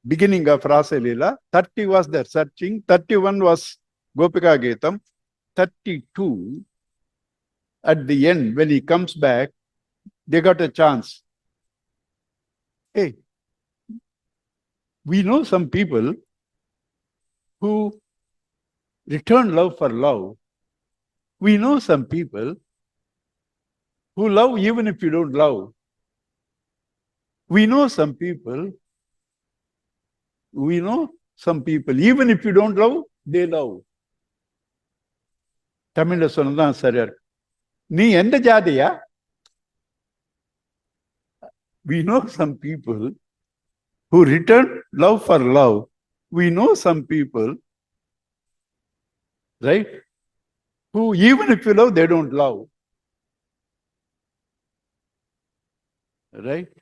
beginning of Rasa Leela, 30 was there searching, 31 was Gopika Getam, 32 at the end, when he comes back, they got a chance. Hey, we know some people who return love for love. We know some people who love even if you don't love. We know some people, even if you don't love, they love. Tamil சொன்னதான் சரியா இருக்கு. நீ எந்த ஜாதியா? We know some people who return love for love. We know some people, right, who even if you love, they don't love. Right?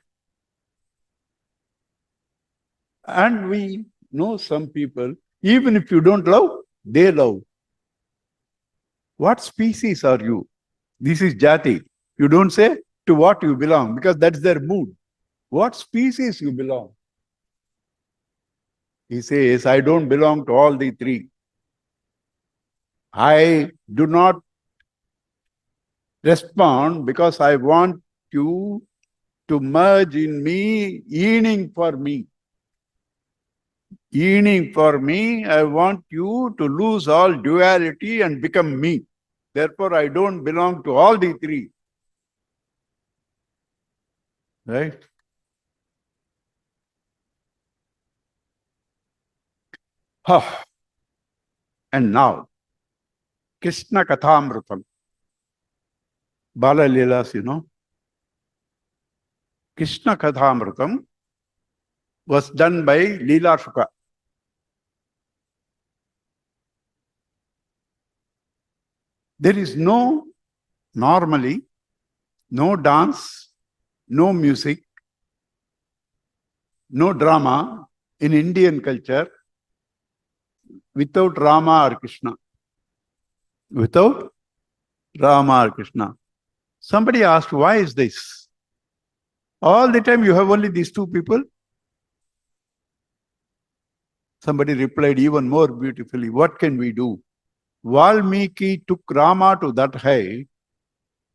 And we know some people, even if you don't love, they love. What species are you? This is jati. You don't say to what you belong, because that's their mood. What species you belong? He says, I don't belong to all the three. I do not respond because I want you to merge in me, yearning for me. Yearning for me, I want you to lose all duality and become me. Therefore, I don't belong to all the three. Right? And now, Krishna Kathamrutam. Bala Leelas, Krishna Kathamrutam was done by Leela Shuka. There is normally, no dance, no music, no drama in Indian culture without Rama or Krishna. Without Rama or Krishna. Somebody asked, why is this? All the time you have only these two people? Somebody replied even more beautifully, what can we do? Valmiki took Rama to that height,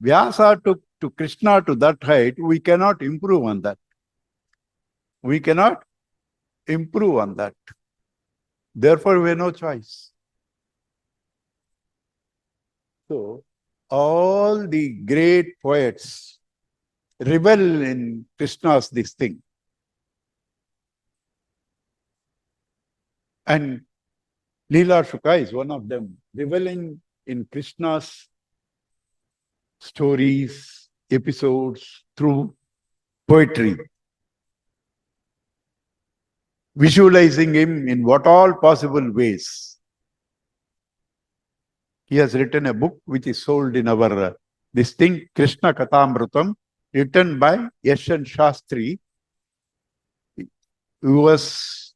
Vyasa took to Krishna to that height, we cannot improve on that. We cannot improve on that. Therefore, we have no choice. So, all the great poets revel in Krishna's this thing. And Leela Shuka is one of them, reveling in Krishna's stories, episodes through poetry, visualizing him in what all possible ways. He has written a book which is sold in our this thing, Krishna Kathamrutam, written by Yashan Shastri, who was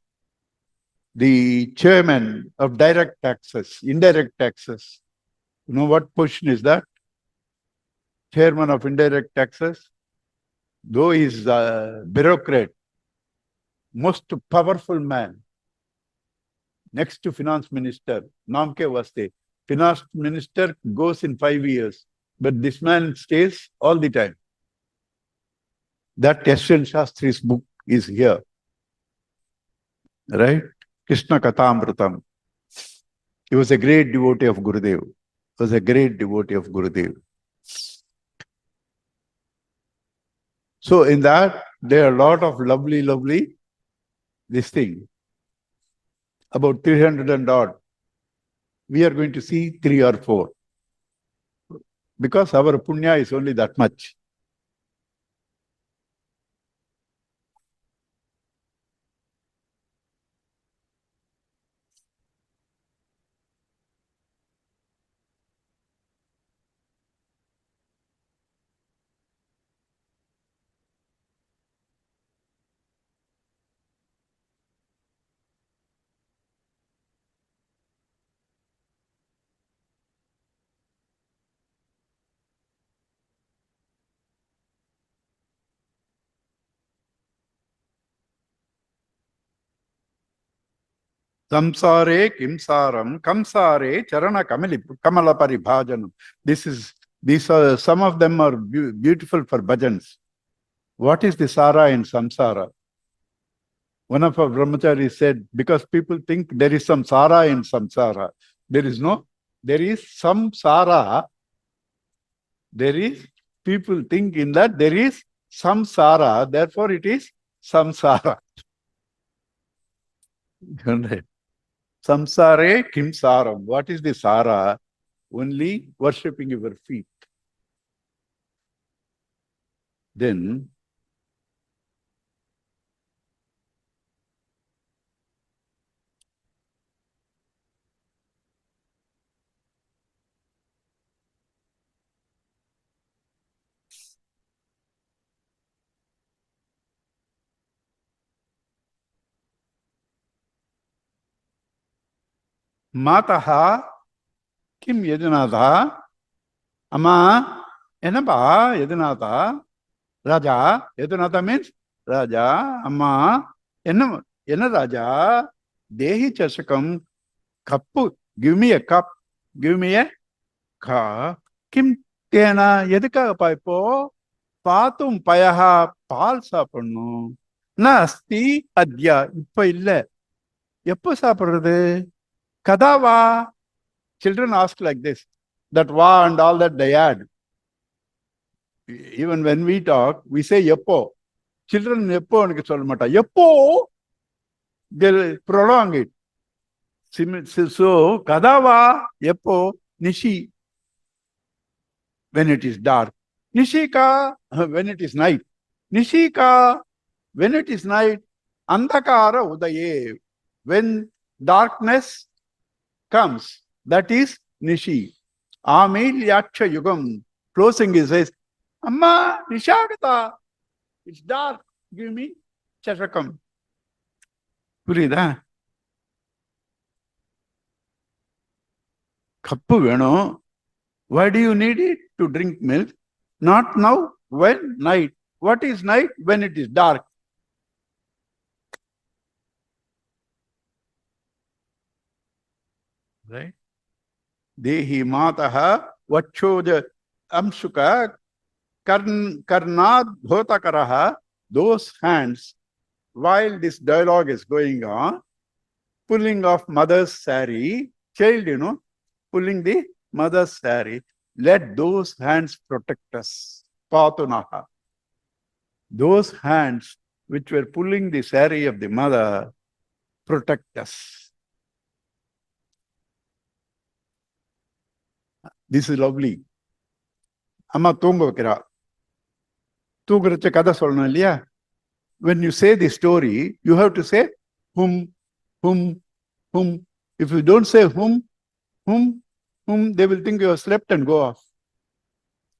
the chairman of direct taxes, indirect taxes. You know what position is that? Chairman of indirect taxes. Though he is a bureaucrat, most powerful man, next to finance minister, Naam ke vaste. Finance minister goes in 5 years, but this man stays all the time. That Yashan Shastri's book is here. Right? Krishna Kathamrutam. He was a great devotee of Gurudev. He was a great devotee of Gurudev. So in that, there are a lot of lovely, this thing. About 300 and odd. We are going to see 3 or 4. Because our punya is only that much. Samsare kimsaram, kamsare charana kamala paribhajanam. These are, some of them are beautiful for bhajans. What is the sara in samsara? One of our brahmacharis said, because people think there is some sara in samsara. There is no, there is some sara. There is, people think in that there is samsara, therefore it is samsara. Samsare kimsaram. What is the sara? Only worshipping your feet. Then Mataha kim yadunatha Ama enaba yadunatha Raja. Yadunatha means Raja. Amma enna Raja Dehi chasakam kappu. Give me a cup. Give me a cup. Kim tena yadika paipo Patum payaha pal sapannu. Nasti adya. Ippa illa. Eppa sapadrathu? Kadava. Children ask like this. That va and all that they add. Even when we talk, we say yeppo. children எப்போ எனக்கு சொல்ல மாட்டா, எப்போ they'll prolong it. So kadava எப்போ, nishi when it is dark, nishika when it is night, nishika when it is night, andhakara udaye when darkness comes, that is nishi. Amilyaksha yugam, closing his eyes, amma nishagata, it's dark, give me chashakam. புரியுதா? Cup வேணும். Why do you need it? To drink milk? Not now. When? Night. What is night? When it is dark. Right? Dehi mataha vachoja amsuka karnad dhotakaraha. Those hands, while this dialogue is going on, pulling off mother's saree, child, pulling the mother's saree, let those hands protect us. Patunaha. Those hands which were pulling the saree of the mother protect us. This is lovely. Amma தூங்க வைக்கிறா. தூங்குறச்ச கதை சொல்லணும் இல்லையா? When you say the story, you have to say hum, hum, hum. If you don't say hum, they will think you have slept and go off.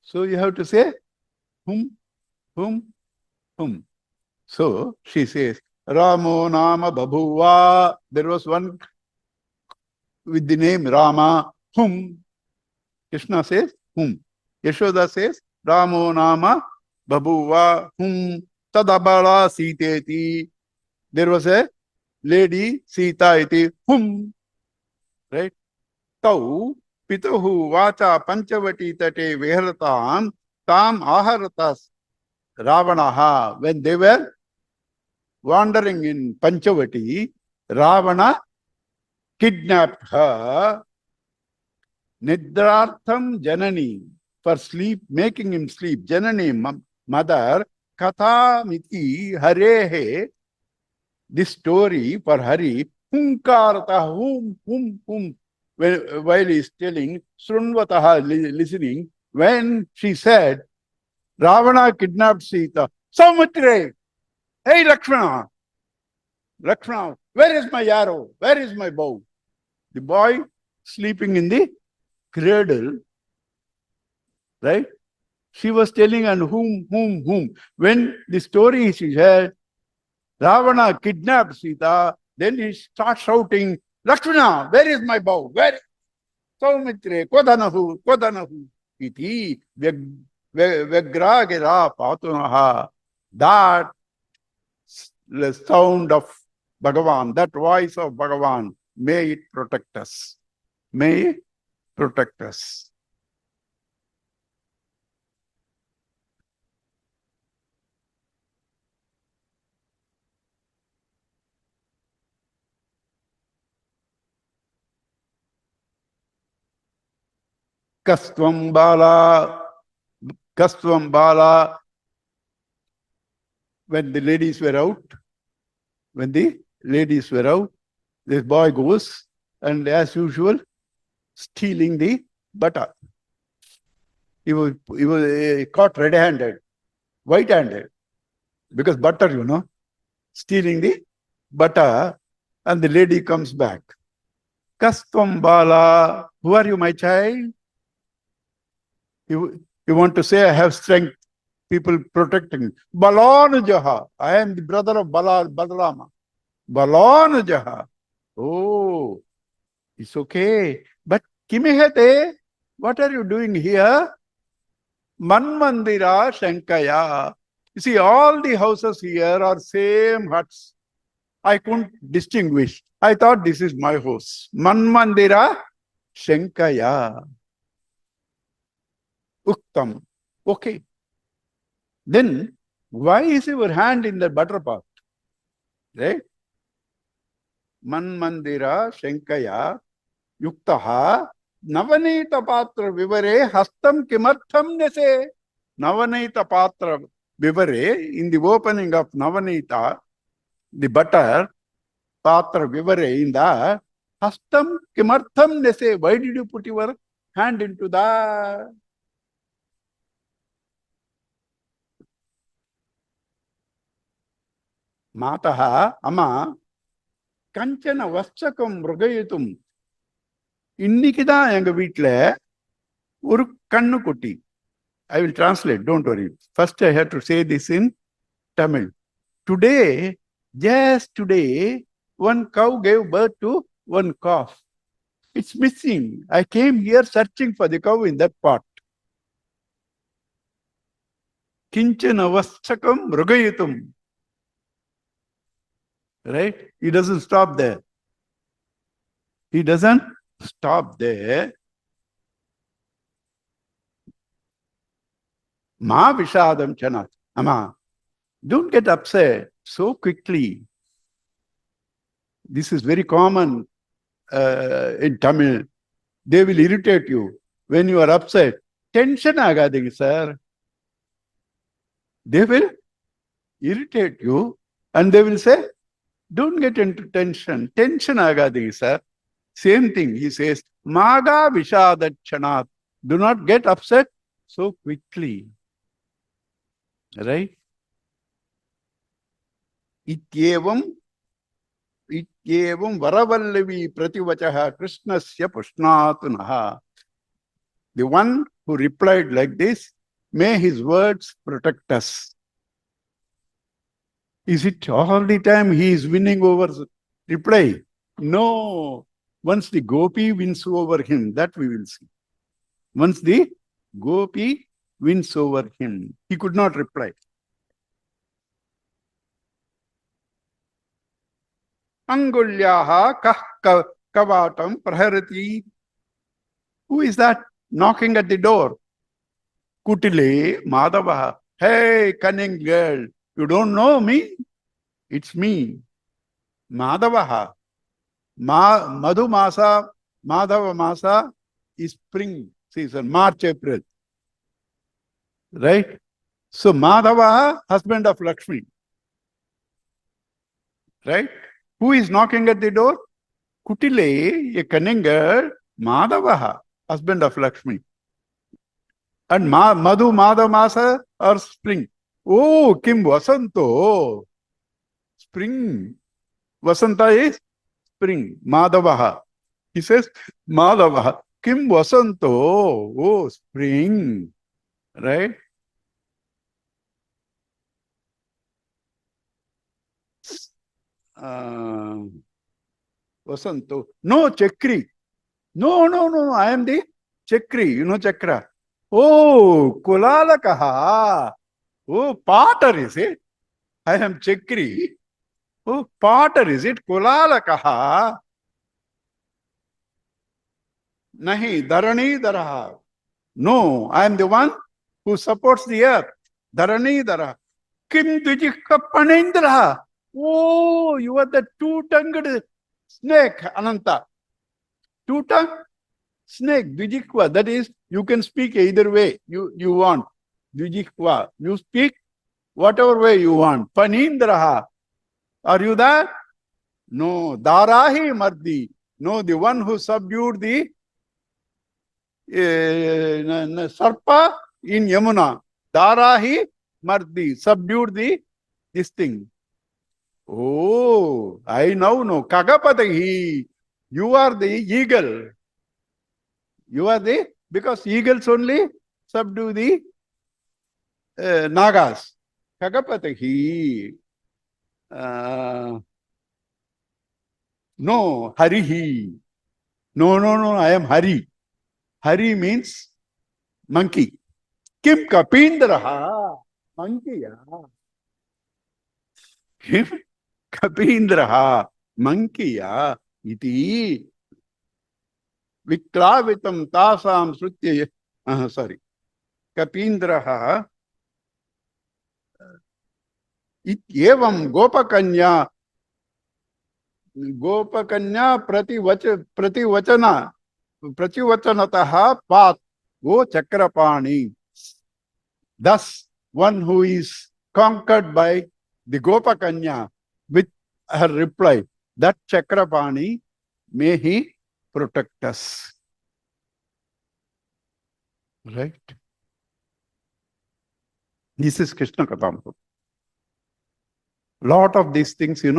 So you have to say hum, hum, hum. So she says, Ramo nama babhuva. There was one with the name Rama, hum. Krishna says hum. Yashoda says Ramo nama babhuva, hum. Tadabala Siteti. There was a lady, Sita iti, hum. Right? Tau pituhu vacha panchavati tate viharatam tam aharatas Ravanaha. When they were wandering in Panchavati, Ravana kidnapped her. Nidrartham Janani, for sleep, making him sleep. Janani, mother, Katha miti harehe, this story for Hari, humkarata, hum, while he is telling, Srunvataha, listening, when she said, Ravana kidnapped Sita, Saumitra, hey Lakshmana, where is my arrow? Where is my bow? The boy sleeping in the cradle, right? She was telling, and whom. When the story she said, Ravana kidnapped Sita, then he starts shouting, Lakshmana, where is my bow? Where? Saumitre, Kodanahu, iti, Vegragira Patunaha. That the sound of Bhagavan, that voice of Bhagavan, may it protect us. May it protect us. Kastvam Bala, when the ladies were out, this boy goes and as usual, stealing the butter. He was caught red-handed, white-handed, because butter, stealing the butter, and the lady comes back. Kastvam Bala, who are you, my child? You want to say, I have strength, people protecting me. Balanujaha, I am the brother of Balarama. Balanujaha. Oh, it's okay. But Kimihate, what are you doing here? Manmandira Shankaya. You see, all the houses here are same huts. I couldn't distinguish. I thought this is my house. Manmandira Shankaya. Uktam. Okay. Then, why is your hand in the butter pot? Right? Manmandira Shankaya Yuktaha Navanita Patra Vivare Hastam Kimartham Nese. Navanita Patra Vivare, in the opening of Navanita, the butter, Patra Vivare, in the Hastam Kimartham, they say, why did you put your hand into the Mataha, Ama, Kanchana Vaschakam Mrugayatum. இன்னைக்குதான் எங்க வீட்டுல ஒரு கண்ணு குட்டி. I will translate, don't worry. First I have to say this in Tamil. Today, just today, one cow gave birth to one calf. It's missing. I came here searching for the cow in that pot. Kinchana vaschakam mrugayitum. Right? He doesn't stop there. He doesn't stop there. Ma vishadam chanat. Ama, don't get upset so quickly. This is very common in Tamil. They will irritate you when you are upset. Tension agadingi, sir. They will irritate you and they will say, don't get into tension. Tension agadingi, sir. Same thing, he says, Maga vishadat chanat. Do not get upset so quickly. Right? Ityevam varavallavi prativachaha krishnasya pushnatunaha. The one who replied like this, may his words protect us. Is it all the time he is winning over reply? No. Once the gopi wins over him, that we will see. Once the gopi wins over him, he could not reply. Angulyaha kavatam praharati. Who is that knocking at the door? Kutile Madhavaha. Hey, cunning girl, you don't know me? It's me, Madhavaha. Madhu Masa, Madhava Masa is spring season, March, April. Right? So Madhava, husband of Lakshmi. Right? Who is knocking at the door? Kutile, a cunning girl, Madhava, husband of Lakshmi. And Madhu, Madhava Masa or spring. Oh, Kim Vasanto. Spring. Vasanta is spring. Madhavaha. He says, Madhavaha. Kim Vasanto. Oh, spring. Right? Vasanto. No, Chakri. No. I am the Chakri. You know Chakra. Oh, Kulalakaha. Oh, Potter is it? I am Chakri. Oh, Potter is it? Kulalakaha. Nahi, Dharani Daraha. No, I am the one who supports the earth. Dharani Daraha. Kim Dvijikha Panindraha. Oh, you are the two-tongued snake, Ananta. Two-tongued snake, Dvijikva. That is, you can speak either way you want. Dvijikva. You speak whatever way you want. Panindraha. Are you that? No. Darahi Mardi. No, the one who subdued the Sarpa in Yamuna. Darahi Mardi. Subdued this thing. Oh, I now know. Kagapatahi. You are the eagle. You are the, because eagles only subdue the Nagas. Kagapatahi. No, Harihi. No, I am Hari. Hari means monkey. Kim Kapindraha. Monkey, yeah. Kim Kapindraha. Monkey, yeah. Iti. Viklavitam tasam srutya. Sorry. Kapindraha. Ityevam Gopakanya prativachanataha pat go chakrapani. Thus, one who is conquered by the Gopakanya with her reply, that Chakrapani, may he protect us. Right? This is Krishna Katham. Lot of these things, there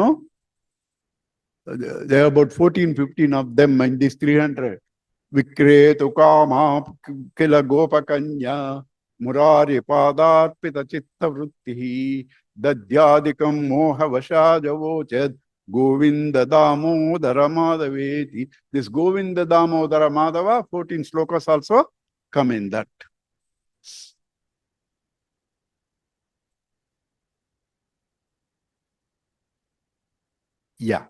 are about 14, 15 of them in this 300. Vikretu kama kila gopakanya murari padarpita chitta vrittihi dadyadikam moha vasajavoched Govinda Damodara Madhaveti. This Govinda Damodara Madhava, 14 slokas also come in that. Yeah.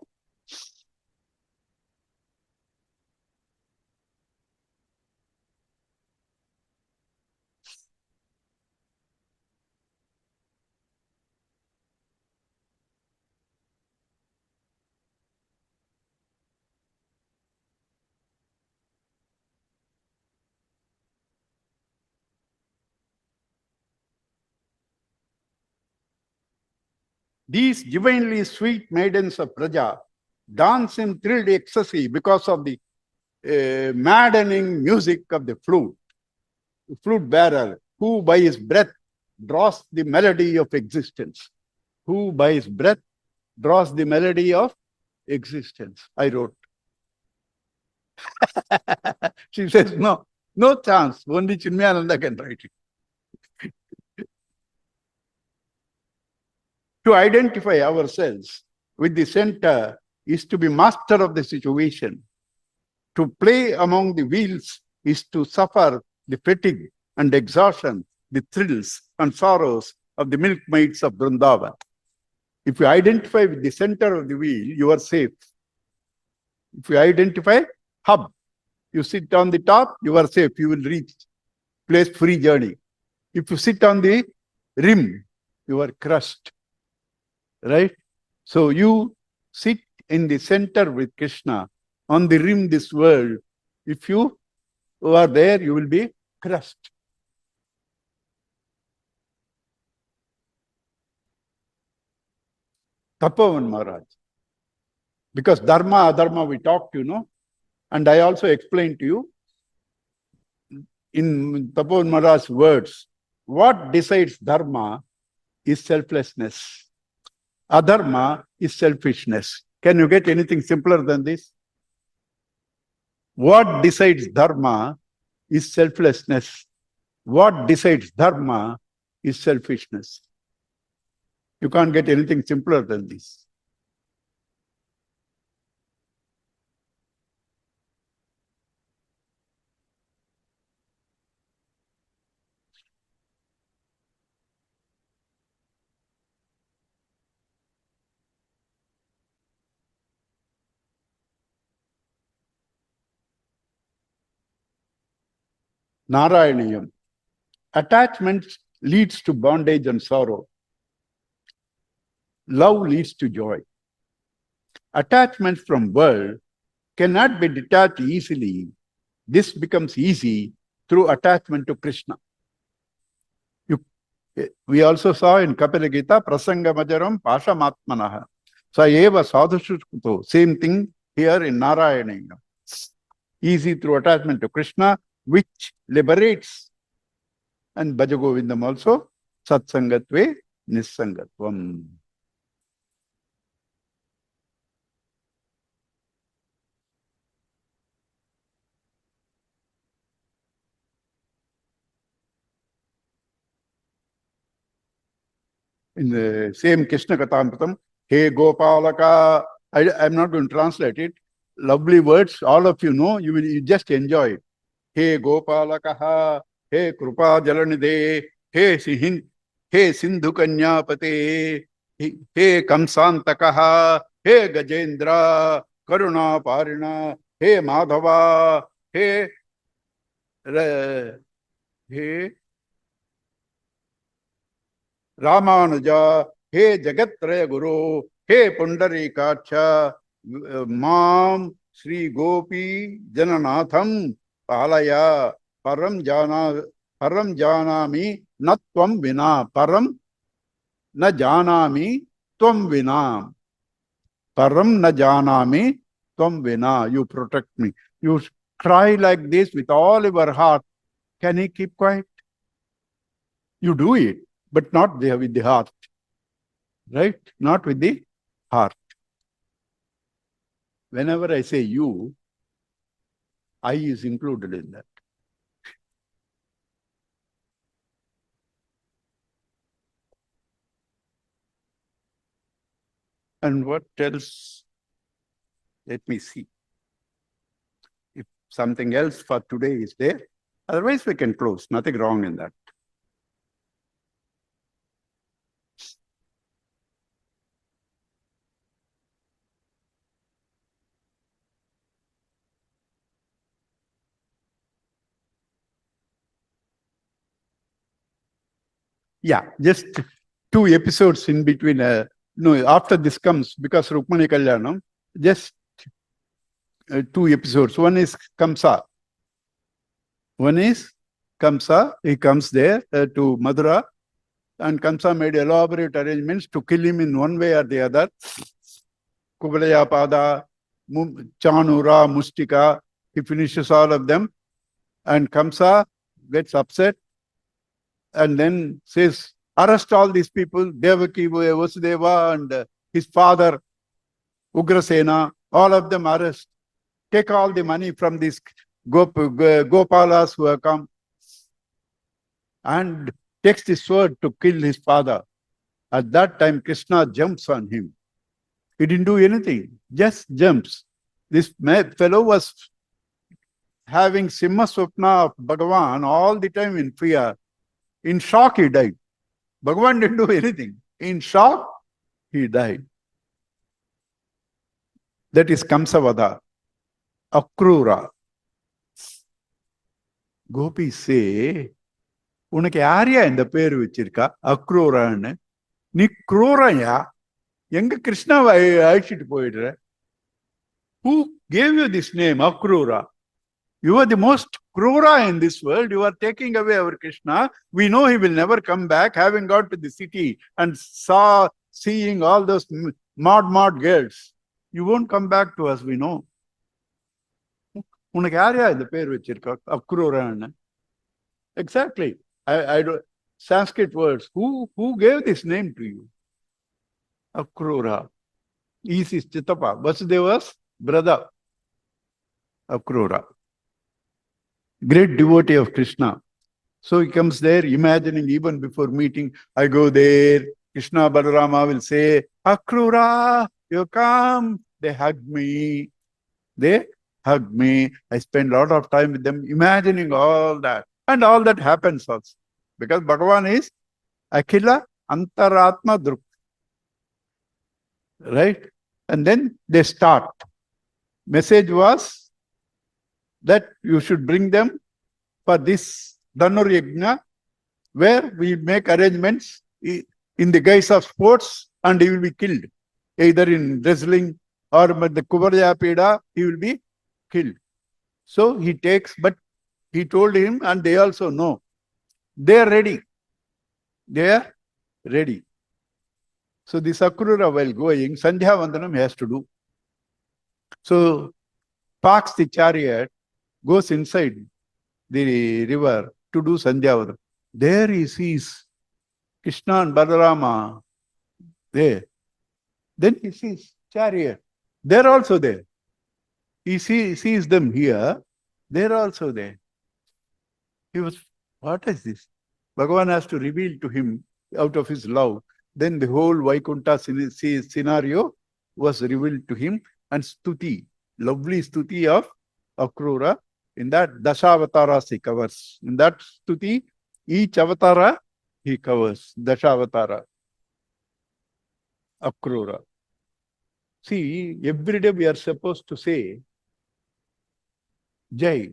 These divinely sweet maidens of Praja dance in thrilled ecstasy because of the maddening music of the flute bearer, who by his breath draws the melody of existence. Who by his breath draws the melody of existence. I wrote. She says, no chance. Only Chinmayananda can write it. To identify ourselves with the center is to be master of the situation. To play among the wheels is to suffer the fatigue and exhaustion, the thrills and sorrows of the milkmaids of Vrindavan. If you identify with the center of the wheel, you are safe. If you identify hub, you sit on the top, you are safe. You will reach place free journey. If you sit on the rim, you are crushed. Right? So you sit in the center with Krishna, on the rim this world. If you are there, you will be crushed. Tapavan Maharaj. Because dharma, adharma we talked, and I also explained to you in Tapavan Maharaj's words, what decides dharma is selflessness. Adharma is selfishness. Can you get anything simpler than this? What decides dharma is selflessness. What decides dharma is selfishness. You can't get anything simpler than this. Narayaniyam. Attachment leads to bondage and sorrow. Love leads to joy. Attachment from world cannot be detached easily. This becomes easy through attachment to Krishna. We also saw in Kapila Gita, Prasangamajaram Pashamatmanaha. Sa eva sadhushukuto. Same thing here in Narayaniyam. Easy through attachment to Krishna, which liberates. And Bhajagovindam also, Satsangatve Nissangatvam. In the same Krishna Kathamritam, Hey Gopalaka, I'm not going to translate it. Lovely words, all of you know, you just enjoy it. Hey Gopalakaha, Hey Krupa Jalanide, Hey Sindhu Kanyapate, Hey Kamsantakaha, Hey Gajendra, Karuna Parina, Hey Madhava, Hey Ramanuja, Hey Jagatraya Guru, Hey Pundarikacha, Mam Sri Gopi Jananatham Palaya Param Janami Natvam Vina Param na janami tvam vina. Param na janami tvam vina. You protect me. You cry like this with all your heart. Can he keep quiet? You do it, but not with the heart. Right? Not with the heart. Whenever I say you, I is included in that. And what else? Let me see. If something else for today is there, otherwise we can close. Nothing wrong in that. Yeah, just 2 episodes in between. No, after this comes, because Rukmani Kalyanam, just 2 episodes. One is Kamsa. One is Kamsa. He comes there to Madura, and Kamsa made elaborate arrangements to kill him in one way or the other. Kubalaya Pada, Chanura, Mustika. He finishes all of them, and Kamsa gets upset and then says, arrest all these people, Devaki, Vasudeva, and his father, Ugrasena, all of them arrest. Take all the money from these Gopalas who have come, and takes the sword to kill his father. At that time, Krishna jumps on him. He didn't do anything, just jumps. This fellow was having Simha Swapna of Bhagavan all the time in fear. In shock, he died. Bhagavan didn't do anything. In shock, he died. That is Kamsavada, Akrura. Gopi say, உனக்கு யாரையா இந்த பேர் வச்சிருக்கா அக்ரூரான்னு? நீ குரூரையா? எங்க கிருஷ்ணாவை அழிச்சிட்டு போயிடுற? Who gave you this name, Akrura? You are the most Krura in this world. You are taking away our Krishna. We know he will never come back, having got to the city and seeing all those mod girls. You won't come back to us, we know. உனக்கு யாரையா இந்த பேர் வச்சிருக்கா அக்ரூரான்னு? Exactly. I don't, Sanskrit words. Who gave this name to you? Akrura. He is his Chitapa, Vasudeva's brother. Akrura. Great devotee of Krishna. So he comes there, imagining even before meeting, I go there, Krishna Balarama will say, Akrura, you come. They hug me. They hug me. I spend a lot of time with them, imagining all that. And all that happens also. Because Bhagavan is Akhila Antaratma Druk. Right? And then they start. Message was that you should bring them for this Dhanur Yajna, where we make arrangements in the guise of sports, and he will be killed. Either in wrestling or the Kubarya Peda, he will be killed. So he takes, but he told him, and they also know, they are ready. They are ready. So this Akrura, while going, Sandhya Vandanam he has to do. So parks the chariot, goes inside the river to do Sandhya Vandanam. There he sees Krishna and Balarama there. Then he sees chariot. They're also there. He sees them here. They're also there. He was, what is this? Bhagavan has to reveal to him out of his love. Then the whole Vaikuntha scenario was revealed to him, and Stuti, lovely Stuti of Akrura, in that Dashavataras he covers. In that Stuti, each avatara he covers. Dashavatara. Akrura. See, every day we are supposed to say Jai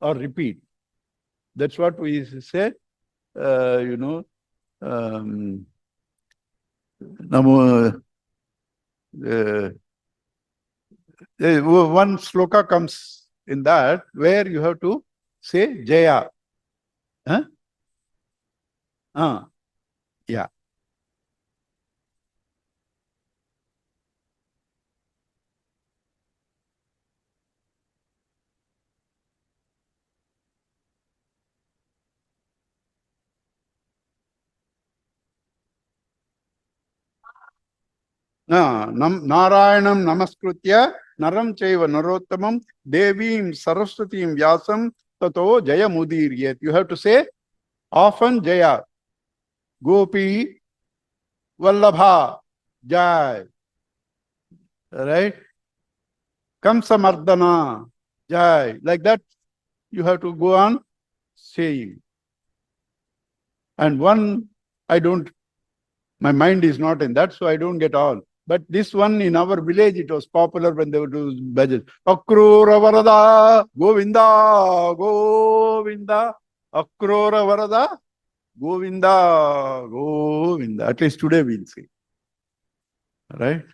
or repeat. That's what we said, Namo, one sloka comes in that where you have to say Jaya. Huh? Yeah. Narayanam namaskritya naram chaiva narottamam devim saraswatim vyasam tato jaya mudiryet. You have to say often Jaya. Gopi Vallabha Jai. Right? Kamsa Mardana Jai. Like that, you have to go on saying. And one, my mind is not in that, so I don't get all. But this one in our village, it was popular when they would do bhajan. Akrura Varada, Govinda, Govinda, Akrura Varada, Govinda, Govinda. At least today we'll see. Right?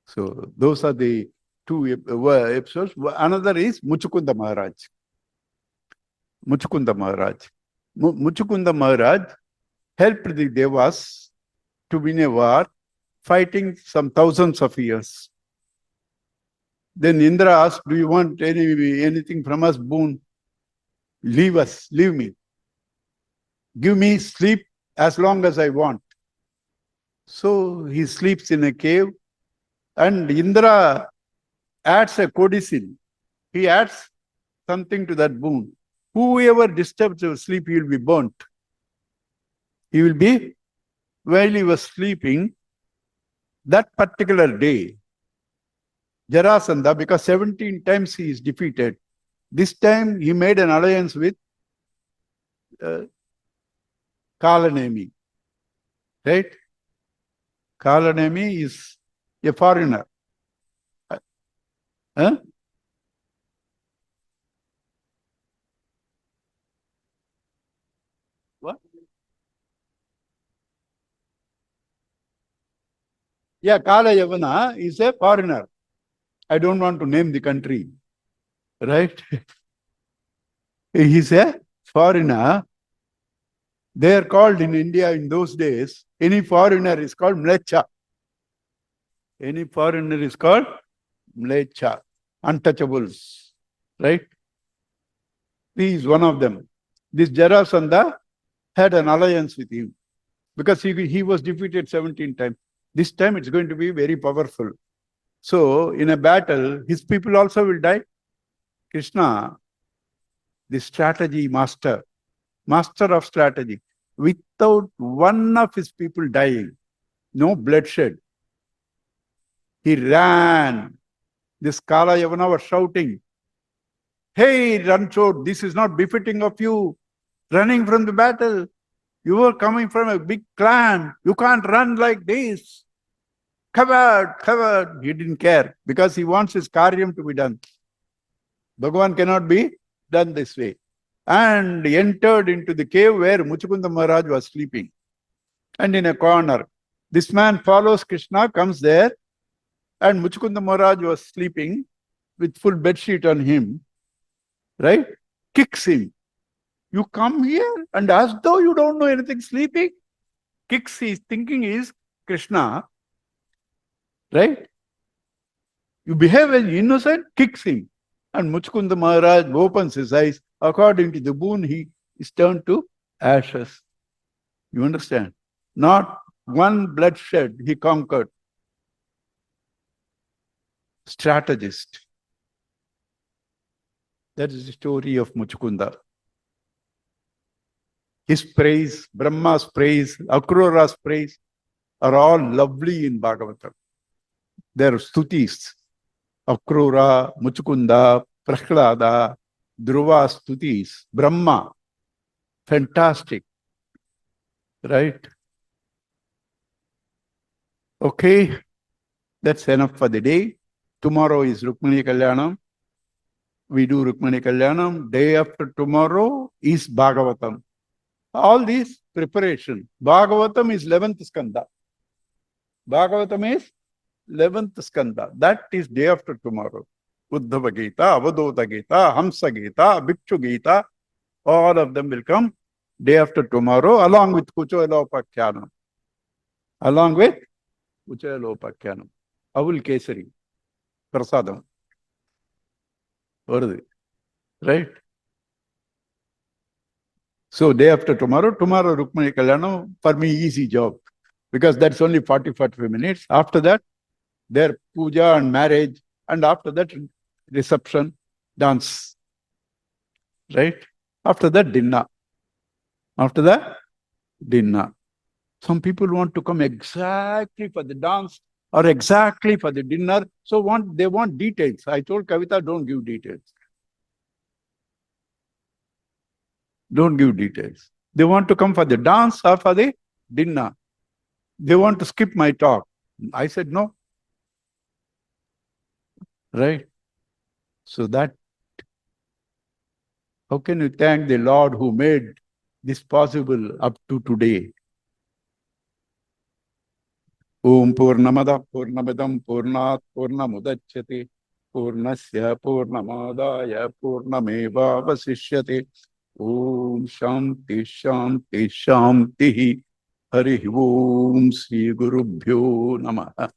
So those are the two episodes. Another is Muchukunda Maharaj. Muchukunda Maharaj. Muchukunda Maharaj helped the Devas to win a war, fighting some thousands of years. Then Indra asked, do you want anything from us, boon? Leave us, leave me. Give me sleep as long as I want. So he sleeps in a cave, and Indra adds a codicil. He adds something to that boon. Whoever disturbs your sleep, he will be burnt. He will be, while he was sleeping, that particular day, Jarasandha, because 17 times he is defeated, this time he made an alliance with Kalanemi. Right? Kalanemi is a foreigner. Huh? What? Yeah, Kala Yavana is a foreigner. I don't want to name the country. Right? He's a foreigner. They are called in India in those days, any foreigner is called Mlecha. Any foreigner is called Mlecha, untouchables. Right? He is one of them. This Jarasandha had an alliance with him because he was defeated 17 times. This time it's going to be very powerful. So in a battle, his people also will die. Krishna, the strategy master of strategy, without one of his people dying, no bloodshed, he ran. This Kala Yavana was shouting, hey, Ranchod, this is not befitting of you, running from the battle. You are coming from a big clan. You can't run like this. Covered. He didn't care because he wants his karyam to be done. Bhagavan cannot be done this way. And entered into the cave where Muchukunda Maharaj was sleeping. And in a corner, this man follows Krishna, comes there, and Muchukunda Maharaj was sleeping with full bedsheet on him, right? Kicks him. You come here and as though you don't know anything, sleeping, kicks his thinking is Krishna, right? You behave as innocent, kicks him. And Muchukunda Maharaj opens his eyes. According to the boon, he is turned to ashes. You understand? Not one bloodshed he conquered. Strategist. That is the story of Muchukunda. His praise, Brahma's praise, Akrura's praise are all lovely in Bhagavatam. There are stutis. Akrura, Muchukunda, Prahlada, Dhruva stutis, Brahma. Fantastic. Right? Okay. That's enough for the day. Tomorrow is Rukmini Kalyanam. We do Rukmini Kalyanam. Day after tomorrow is Bhagavatam. All these preparation. Bhagavatam is 11th skanda. Bhagavatam is 11th skanda. That is day after tomorrow. Uddhava Gita, Avadota Gita, Hamsa Gita, Bhikshu Gita, all of them will come day after tomorrow along with Kuchayalopakyanam. Along with Kuchayalopakyanam. Avul Kesari. Prasadam. Right? So day after tomorrow Rukmini Kalyanam, for me easy job. because that's only 45 minutes. After that, their puja and marriage, and after that, reception, dance. Right? After that, dinner. After that, dinner. Some people want to come exactly for the dance or exactly for the dinner. So they want details. I told Kavita, don't give details. Don't give details. They want to come for the dance or for the dinner. They want to skip my talk. I said no. Right? So that, how can you thank the Lord who made this possible up to today? Om Purnamada Purnamidam Purnat Purnamudachyate Purnasya Purnamadaya Purnameva Vasishyate Om Shanti Shanti Shanti Hari Om Sri Gurubhyo Namaha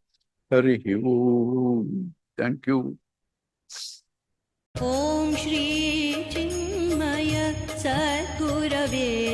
Hari Om. Thank you. Om Shri Chinmay सद्गुरवे